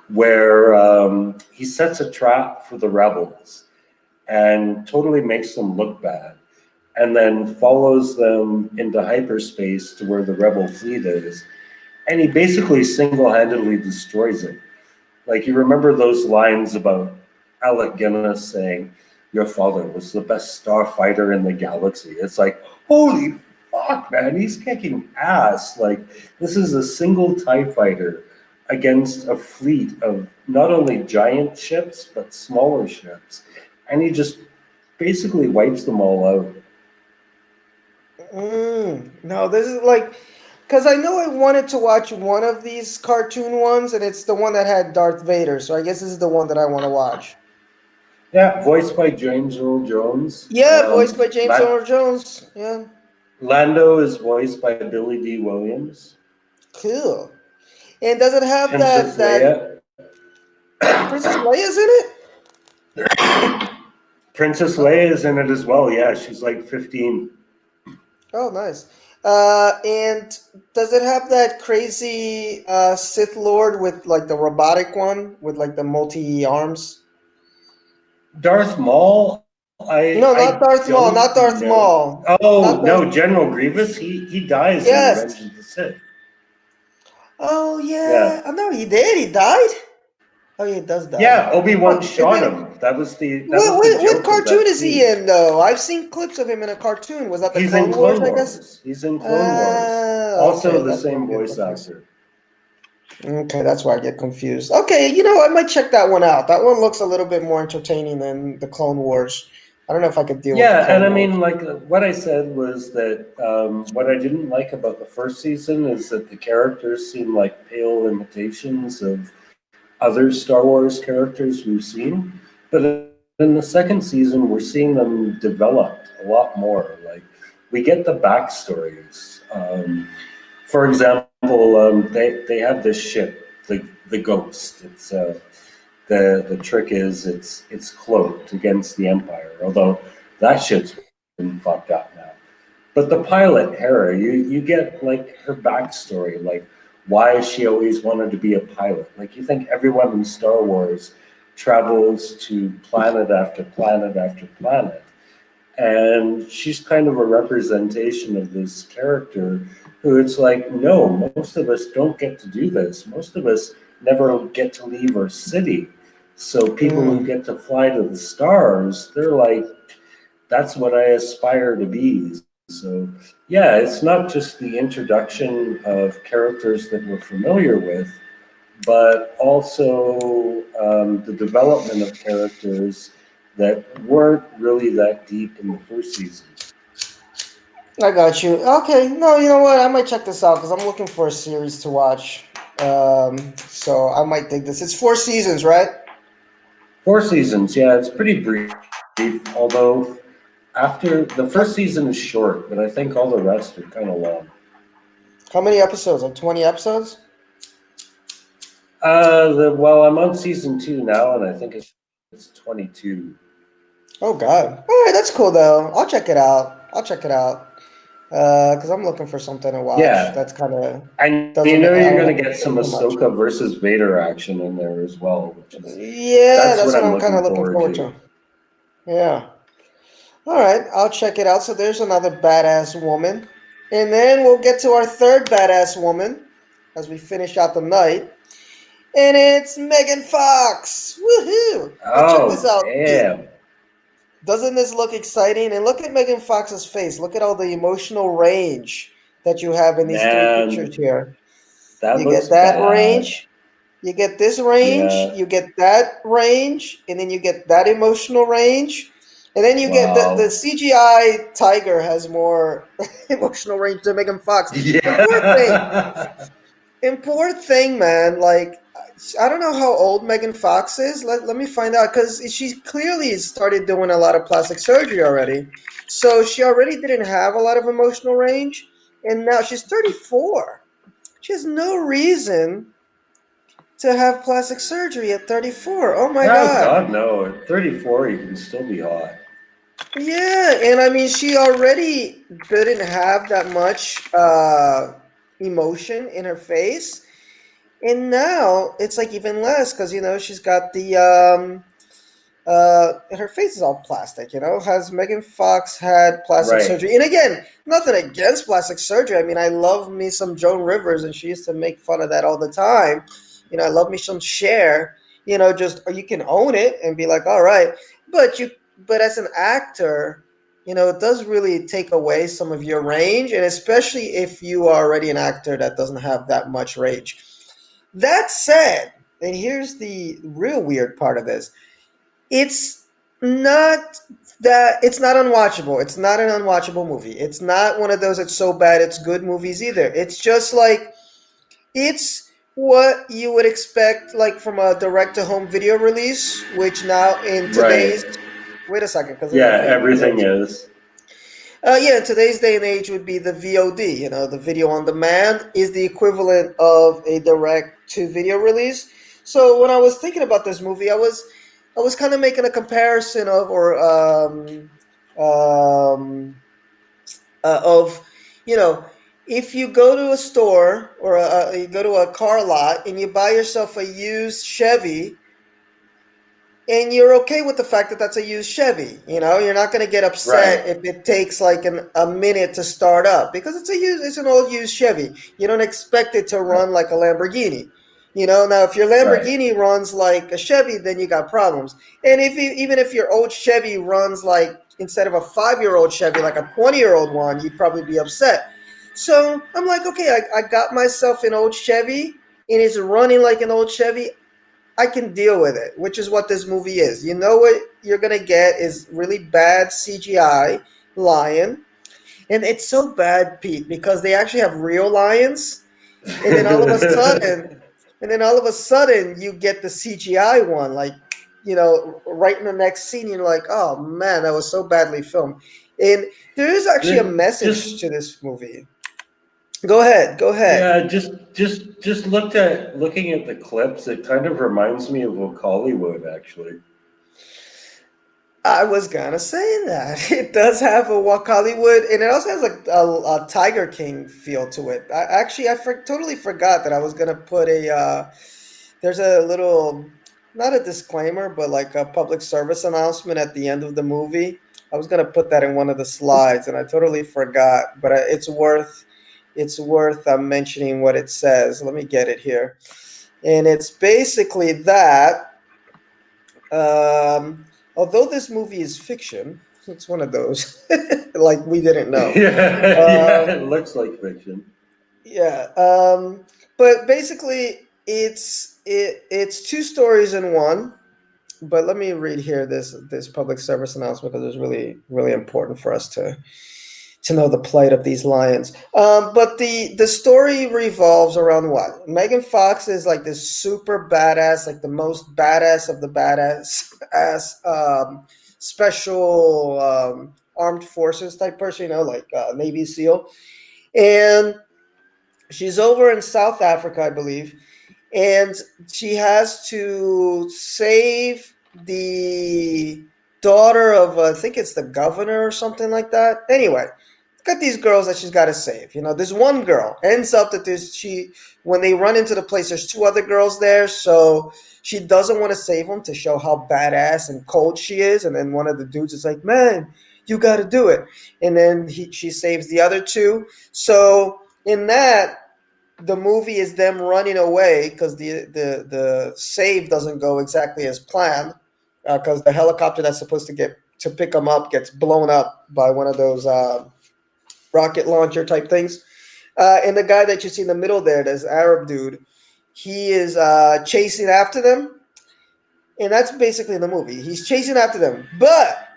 where he sets a trap for the rebels and totally makes them look bad, and then follows them into hyperspace to where the rebel fleet is, and he basically single-handedly destroys it. Like, you remember those lines about Alec Guinness saying, "Your father was the best starfighter in the galaxy." It's like, holy fuck, man, he's kicking ass. Like, this is a single TIE fighter against a fleet of not only giant ships, but smaller ships. And he just basically wipes them all out. No, this is like, because I know I wanted to watch one of these cartoon ones, and it's the one that had Darth Vader. So I guess this is the one that I want to watch. Yeah, voiced by James Earl Jones. Yeah, voiced by James Earl Jones. Yeah, Lando is voiced by Billy D. Williams. cool. And does it have Princess that Leia. Princess Leia's in it? Princess Oh, Leia is in it as well. Yeah, she's like 15. oh, nice. And does it have that crazy Sith Lord with like the robotic one with like the multi arms? Darth Maul, I No, not Darth don't Maul. Not know. Darth Maul. Oh Not no, Darth. General Grievous. He dies in Revenge Yes. of the Sith. Oh Yeah, yeah. Oh no, he did. He died. Oh yeah, he does die. yeah. Obi-Wan Oh, and shot then him. That what, was the what joke of cartoon that is he scene. in though? I've seen clips of him in a cartoon. Was that the He's in Clone Wars? Clone I guess. Wars. He's in Clone Wars. Ah, Also okay, the that's where I'm same getting voice confused. actor. Okay, that's why I get confused. Okay, I might check that one out. That one looks a little bit more entertaining than the Clone Wars. I don't know if I could deal with the Yeah, and Clone I Wars. mean, like what I said was that what I didn't like about the first season is that the characters seem like pale imitations of other Star Wars characters we've seen. But in the second season, we're seeing them developed a lot more. Like we get the backstories. For example, they have this ship, the Ghost. The trick is it's cloaked against the Empire, although that ship's been fucked up now. But the pilot, Hera, you get like her backstory, like why she always wanted to be a pilot. Like you think everyone in Star Wars travels to planet after planet after planet, and she's kind of a representation of this character who it's like, no, most of us don't get to do this. Most of us never get to leave our city. So people who Mm. get to fly to the stars, they're like, that's what I aspire to be. So, yeah, it's not just the introduction of characters that we're familiar with, but also the development of characters that weren't really that deep in the first season. I got you. Okay, no, you know what? I might check this out because I'm looking for a series to watch. So I might dig this. It's 4 seasons, right? 4 seasons, yeah, it's pretty brief, although after the first season is short, but I think all the rest are kind of long. How many episodes? Like 20 episodes? Well, I'm on season 2 now, and I think it's 22. Oh God. All right, that's cool though. I'll check it out. I'll check it out. Because I'm looking for something to watch. Yeah, That's kind of and you know doesn't. you're I gonna don't have get to some think too much. Ahsoka versus Vader action in there as well, which is Yeah, that's that's what what I'm I'm kind looking of looking forward forward to. to. Yeah. All right, I'll check it out. So there's another badass woman, and then we'll get to our third badass woman as we finish out the night, and it's Megan Fox. Woohoo! Now check this Oh out, Pete. damn, Doesn't this look exciting? And look at Megan Fox's face. Look at all the emotional range that you have in these three pictures man, here. that You looks get that bad. range, you get this range, Yeah, you get that range, and then you get that emotional range. And then you get the wow. CGI tiger has more emotional range than Megan Fox. And Yeah. poor thing, man. Like, I don't know how old Megan Fox is. Let me find out because she clearly started doing a lot of plastic surgery already. So she already didn't have a lot of emotional range. And now she's 34. She has no reason to have plastic surgery at 34. Oh my Oh God. God, no! At 34, you can still be hot. Yeah, and I mean, she already didn't have that much emotion in her face. And now it's like even less because, she's got her face is all plastic, Has Megan Fox had plastic Right, surgery? And again, nothing against plastic surgery. I mean, I love me some Joan Rivers, and she used to make fun of that all the time. I love me some Cher. Just or you can own it and be like, all right, but but as an actor, it does really take away some of your range, and especially if you are already an actor that doesn't have that much range. That said, and here's the real weird part of this, it's not it's not unwatchable. It's not an unwatchable movie. It's not one of those it's so bad it's good movies either. It's just like it's what you would expect like from a direct to home video release, which now in right. today's wait a second because Yeah, it everything reloads. is. Yeah, in today's day and age would be the VOD, the video on demand is the equivalent of a direct to video release. So when I was thinking about this movie, I was kind of making a comparison um, of you know if you go to a store or you go to a car lot and you buy yourself a used Chevy and you're okay with the fact that that's a used Chevy. You're not going to get Right, upset if it takes like a minute to start up because it's an old used Chevy. You don't expect it to right, run like a Lamborghini. Now if your right, Lamborghini runs like a Chevy, then you got problems. And even if your old Chevy runs like instead of a 5-year-old Chevy, like a 20-year-old one, you'd probably be upset. So I'm like, okay, I got myself an old Chevy. and it's running like an old Chevy, I can deal with it, which is what this movie is. You know what you're gonna get is really bad CGI lion, and it's so bad, Pete, because they actually have real lions, and then all of a sudden, you get the CGI one, like right in the next scene, you're like, oh man, that was so badly filmed. And there is actually a message just to this movie. Go ahead, go ahead. yeah, just looking at the clips, it kind of reminds me of Hollywood actually. I was gonna say that it does have a Walk Hollywood, and it also has a Tiger King feel to it. Totally forgot that I was gonna put a. There's a little, not a disclaimer, but like a public service announcement at the end of the movie. I was gonna put that in one of the slides, and I totally forgot. But it's worth mentioning what it says. Let me get it here, and it's basically that. Um, Although this movie is fiction, it's one of those like we didn't know. Yeah, Um, it looks like fiction. yeah, but basically it's two stories in one. But let me read here this public service announcement because it's really important for us to know the plight of these lions. But the story revolves around what? Megan Fox is like this super badass, like the most badass of the badass ass special armed forces type person, like Navy SEAL. And she's over in South Africa, I believe, and she has to save the daughter of I think it's the governor or something like that. Anyway, got these girls that she's got to save. This one girl ends up that there's she when they run into the place, there's two other girls there, so she doesn't want to save them to show how badass and cold she is. And then one of the dudes is like, "Man, you got to do it," and then she saves the other two. So in that, the movie is them running away because the save doesn't go exactly as planned, because the helicopter that's supposed to get to pick them up gets blown up by one of those rocket launcher type things. And the guy that you see in the middle there, this Arab dude, he is chasing after them, and that's basically the movie. He's chasing after them, but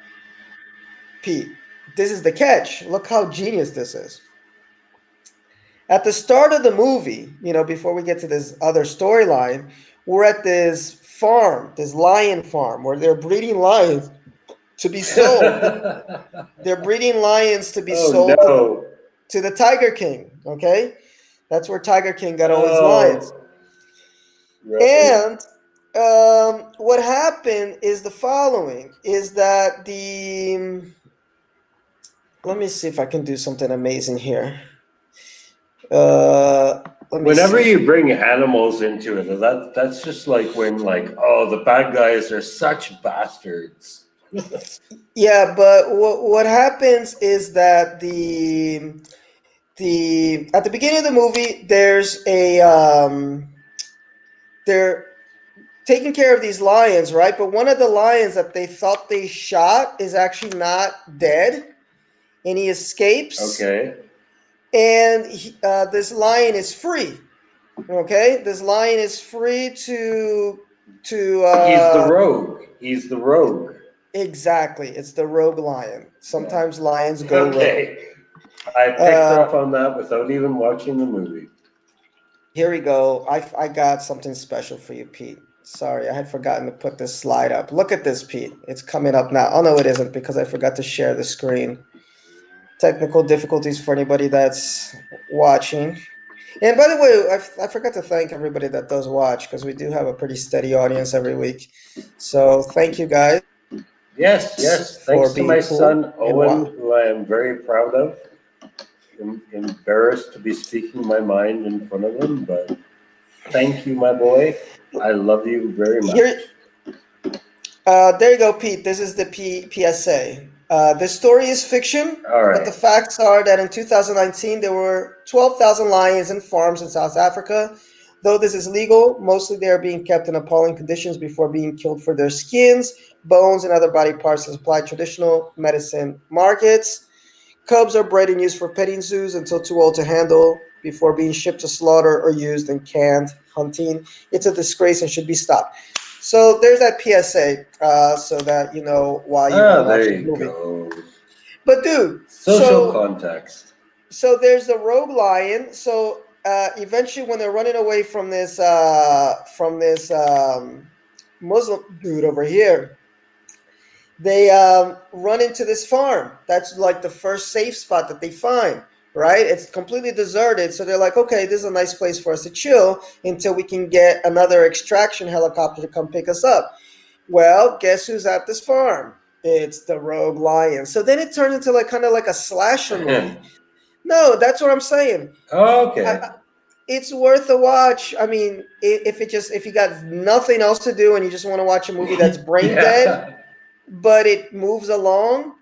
Pete, this is the catch. Look how genius this is. At the start of the movie, before we get to this other storyline, we're at this farm, this lion farm, where they're breeding lions to be sold. They're breeding lions to be Oh sold to the no! Tiger King. Okay, that's where Tiger King got all his lions. Oh, right. And what happened is the following: is that the let me see if I can do something amazing here. Let me Whenever see. you bring animals into it, that's just like when like, oh, the bad guys are such bastards. Yeah, but what happens is that the at the beginning of the movie, there's a they're taking care of these lions, right? But one of the lions that they thought they shot is actually not dead, and he escapes. Okay. And this lion is free. Okay, this lion is free to He's the rogue. He's the rogue. exactly. It's the rogue lion. Yeah. Sometimes lions go rogue. Okay. I picked Uh, up on that without even watching the movie. Here we go. I got something special for you, Pete. Sorry, I had forgotten to put this slide up. Look at this, Pete. It's coming up now. Oh, no, it isn't because I forgot to share the screen. Technical difficulties for anybody that's watching. And by the way, I forgot to thank everybody that does watch because we do have a pretty steady audience every week. So thank you guys Yes, for yes. being Thanks to my cool son and Owen, who I am very proud of. I'm embarrassed to be speaking my mind in front of him, but thank you, my boy. I love you very here. much. There you go, Pete. This is the PSA. This story is fiction, All but the right. facts are that in 2019 there were 12,000 lions in farms in South Africa. Though this is legal, mostly they are being kept in appalling conditions before being killed for their skins, bones, and other body parts to supply traditional medicine markets. Cubs are bred and used for petting zoos until too old to handle before being shipped to slaughter or used in canned hunting. It's a disgrace and should be stopped. So there's that PSA, so that you know why you want to Ah, watch there the you movie. go. But dude, Social so context. there's the rogue lion. So eventually, when they're running away from this Muslim dude over here, they run into this farm. That's like the first safe spot that they find. Right? It's completely deserted. So they're like, okay, this is a nice place for us to chill until we can get another extraction helicopter to come pick us up. Well, guess who's at this farm? It's the rogue lion. So then it turned into like kind of like a slasher movie. No, that's what I'm saying. I, Okay. it's worth a watch. I mean, if it just if you got nothing else to do and you just want to watch a movie that's brain dead, Yeah. but it moves along,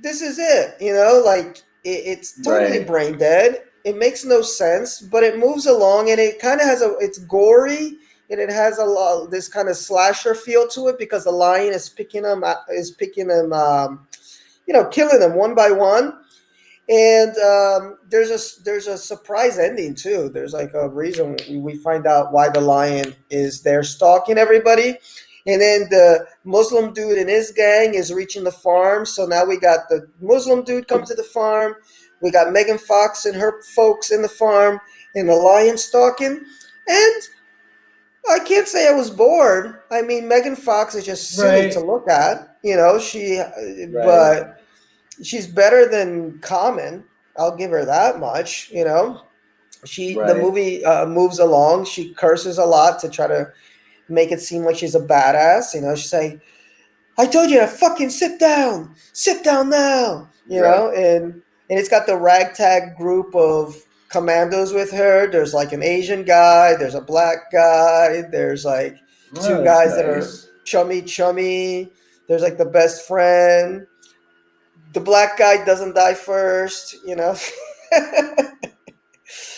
this is it. You know, like it's totally Right. brain dead. It makes no sense, but it moves along and it kind of has a. It's gory and it has a lot this kind of slasher feel to it because the lion is picking them, killing them one by one. And there's a surprise ending too. There's like a reason we find out why the lion is there stalking everybody, and then the Muslim dude and his gang is reaching the farm. So now we got the Muslim dude come to the farm. We got Megan Fox and her folks in the farm, and the lion stalking. And I can't say I was bored. I mean, Megan Fox is just silly to Right. look at. You know, Right. but she's better than Common. I'll give her that much. You know, the Right. movie moves along. She curses a lot to try to make it seem like she's a badass. You know, she's like, "I told you to fucking sit down now." You Right. know, and it's got the ragtag group of commandos with her. There's like an Asian guy. There's a black guy. There's like two Oh, that's guys that are nice. chummy chummy. There's like the best friend. The black guy doesn't die first, you know.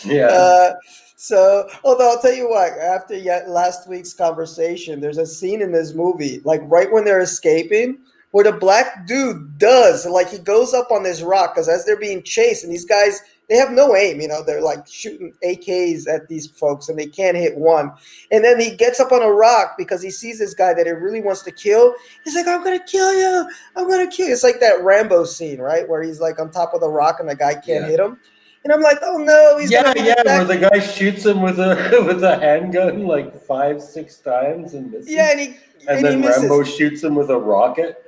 Yeah. uh, so, although I'll tell you what, after yet last week's conversation, there's a scene in this movie, like right when they're escaping, where the black dude does, like he goes up on this rock because as they're being chased, and these guys they have no aim, you know, they're like shooting AKs at these folks and they can't hit one. And then he gets up on a rock because he sees this guy that he really wants to kill. He's like, I'm gonna kill you, I'm gonna kill you. It's like that Rambo scene, right? Where he's like on top of the rock and the guy can't Yeah. hit him. And I'm like, oh no, he's gonna Yeah, be the yeah, where that. the guy shoots him with a with a handgun like 5, 6 times and Yeah, misses, and and he then Rambo misses. shoots him with a rocket.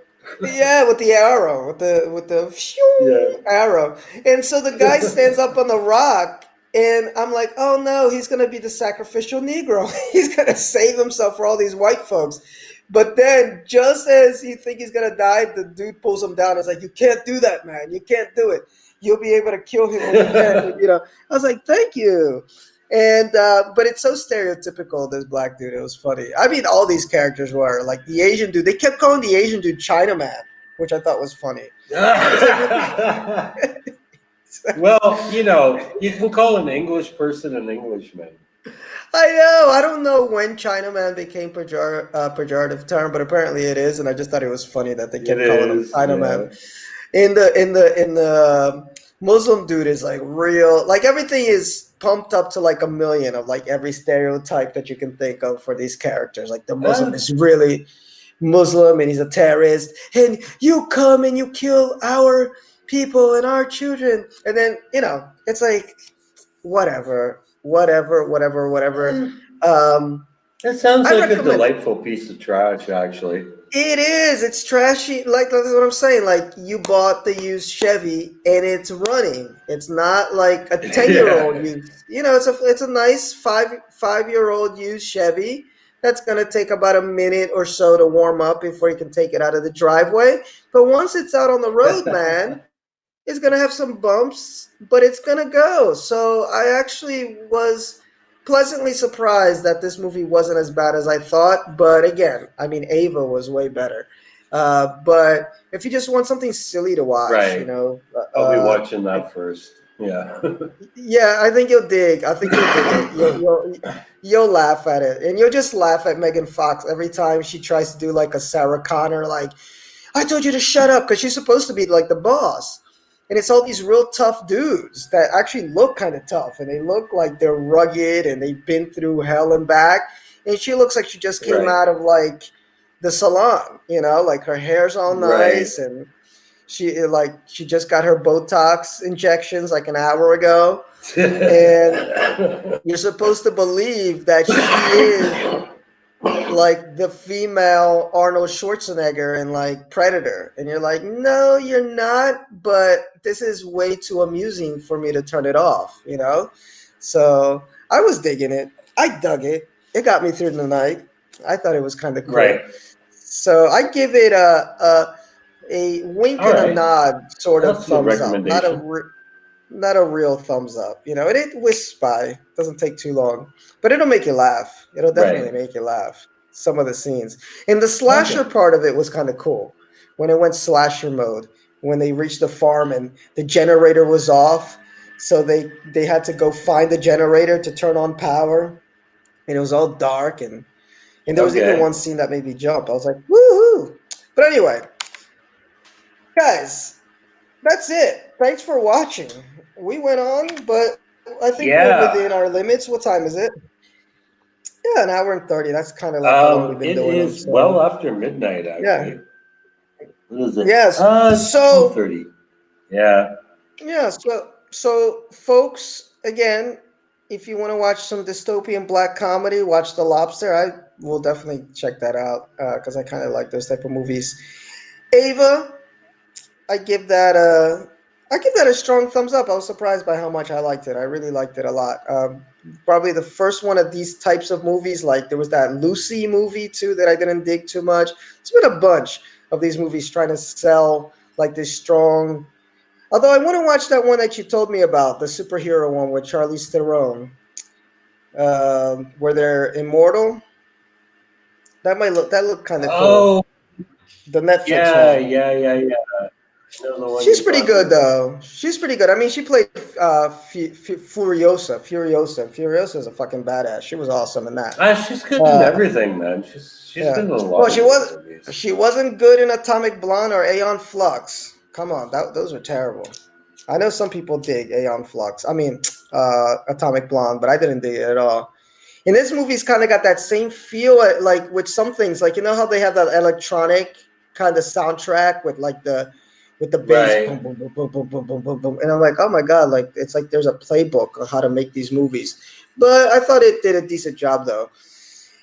Yeah, with the arrow, with the Yeah. phew arrow. And so the guy stands up on the rock, and I'm like, oh no, he's gonna be the sacrificial Negro. He's gonna save himself for all these white folks. But then, just as you think he's gonna die, the dude pulls him down. It's like, you can't do that, man. You can't do it. You'll be able to kill him when we get. You know, I was like, thank you. And but it's so stereotypical. This black dude, it was funny. I mean, all these characters were like the Asian dude. They kept calling the Asian dude Chinaman, which I thought was funny. It's like, Well, you can call an English person an Englishman. I know. I don't know when Chinaman became pejorative term, but apparently it is. And I just thought it was funny that they It kept calling him is, Chinaman. yeah. In the Muslim dude is like real. Like everything is pumped up to like a million of like every stereotype that you can think of for these characters. Like the Muslim Uh, is really Muslim and he's a terrorist, and you come and you kill our people and our children, and then it's like whatever. Um, it sounds I like a recommend it. delightful piece of trash, actually. It is. It's trashy. Like that's what I'm saying. Like you bought the used Chevy and it's running. It's not like a 10-year old Yeah. used. It's a nice five-year old used Chevy that's gonna take about a minute or so to warm up before you can take it out of the driveway. But once it's out on the road, man, it's gonna have some bumps, but it's gonna go. So I actually was pleasantly surprised that this movie wasn't as bad as I thought. But again, I mean, Ava was way better. But if you just want something silly to watch, Right. I'll be watching that first. Yeah. yeah, I think you'll dig. I think you'll dig it. You'll laugh at it, and you'll just laugh at Megan Fox every time she tries to do like a Sarah Connor, like I told you to shut up because she's supposed to be like the boss. and it's all these real tough dudes that actually look kind of tough, and they look like they're rugged and they've been through hell and back. And she looks like she just came Right. out of like the salon, like her hair's all Right. nice, and she just got her Botox injections like an hour ago, and you're supposed to believe that she is like the female Arnold Schwarzenegger in like Predator. And you're like, no, you're not, but this is way too amusing for me to turn it off. So I was digging it. I dug it. It got me through the night. I thought it was kind of Right. cool. So I give it a wink All and a right. nod sort of That's a good thumbs up, recommendation. not a real thumbs up. It whisks by. Doesn't take too long, but it'll make you laugh. It'll definitely Right. make you laugh. Some of the scenes and the Okay. slasher part of it was kind of cool when it went slasher mode. When they reached the farm and the generator was off, so they had to go find the generator to turn on power, and it was all dark, and there was even Okay. one scene that made me jump. I was like, woohoo! But anyway, guys, that's it. Thanks for watching. We went on, but I think we're within our Yeah. limits. What time is it? Yeah, an hour and 30. That's kind of like how long we've been It doing them. is well So, after midnight, yeah. actually. What is it? Yes. It's twelve So, thirty. Yeah. yeah. So, folks, again, if you want to watch some dystopian black comedy, watch The Lobster. I will definitely check that out because I kind of like those type of movies. Ava, I give that a I give that a strong thumbs up. I was surprised by how much I liked it. I really liked it a lot. Probably the first one of these types of movies. Like there was that Lucy movie too that I didn't dig too much. It's been a bunch of these movies trying to sell like this strong. Although I want to watch that one that you told me about, the superhero one with Charlize Theron, where they're immortal. That looked kind of cool. Oh, The Netflix yeah, one. yeah, yeah, yeah. I know the one She's you're pretty talking good about. though. She's pretty good. I mean, she played Furiosa. Furiosa is a fucking badass. She was awesome in that. She's good in Uh, everything, man. She's yeah. been in a Well, lot of she good was movies. she wasn't good in Atomic Blonde or Aeon Flux. Come on, those are terrible. I know some people dig Aeon Flux. I mean, Atomic Blonde, but I didn't dig it at all. And this movie's kind of got that same feel, like with some things, like how they have that electronic kind of soundtrack with the bass, Right. boom, boom, boom, boom, boom, boom, boom, boom, boom, and I'm like, oh my god, like it's like there's a playbook on how to make these movies. But I thought it did a decent job though.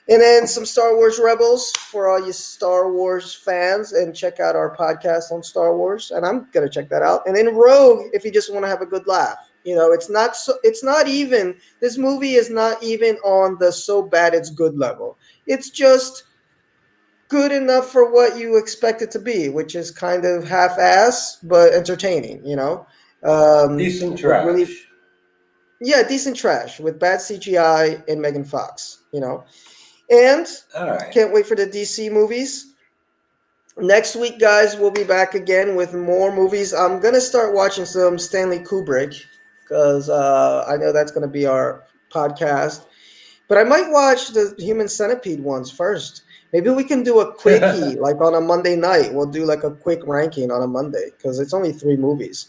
And then some Star Wars Rebels for all you Star Wars fans, and check out our podcast on Star Wars. And I'm gonna check that out. And then Rogue, if you just want to have a good laugh. It's not so. It's not even. This movie is not even on the so bad it's good level. It's just good enough for what you expect it to be, which is kind of half-ass but entertaining. Decent With really, trash. yeah, decent trash with bad CGI and Megan Fox. And All right. can't wait for the DC movies. Next week, guys, we'll be back again with more movies. I'm gonna start watching some Stanley Kubrick because I know that's gonna be our podcast. But I might watch the Human Centipede ones first. Maybe we can do a quickie like on a Monday night. We'll do like a quick ranking on a Monday because it's only 3 movies.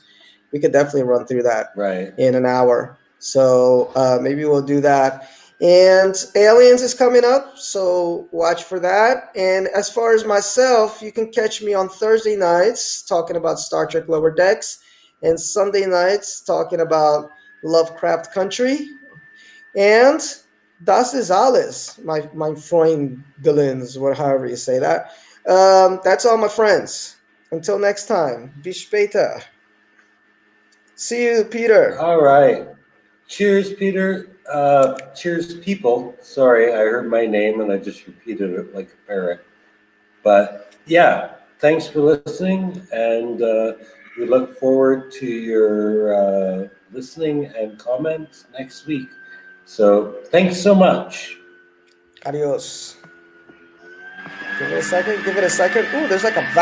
We could definitely run through that Right. in an hour. So maybe we'll do that. And Aliens is coming up, so watch for that. And as far as myself, you can catch me on Thursday nights talking about Star Trek Lower Decks, and Sunday nights talking about Lovecraft Country. And das ist alles, my Freundlings, or however you say that. That's all, my friends. Until next time, bis später. See you, Peter. All right. Cheers, Peter. Cheers, people. Sorry, I heard my name and I just repeated it like a parrot. But yeah, thanks for listening, and we look forward to your listening and comments next week. So thanks so much. Adios. Give it a second. Give it a second. Ooh, there's like a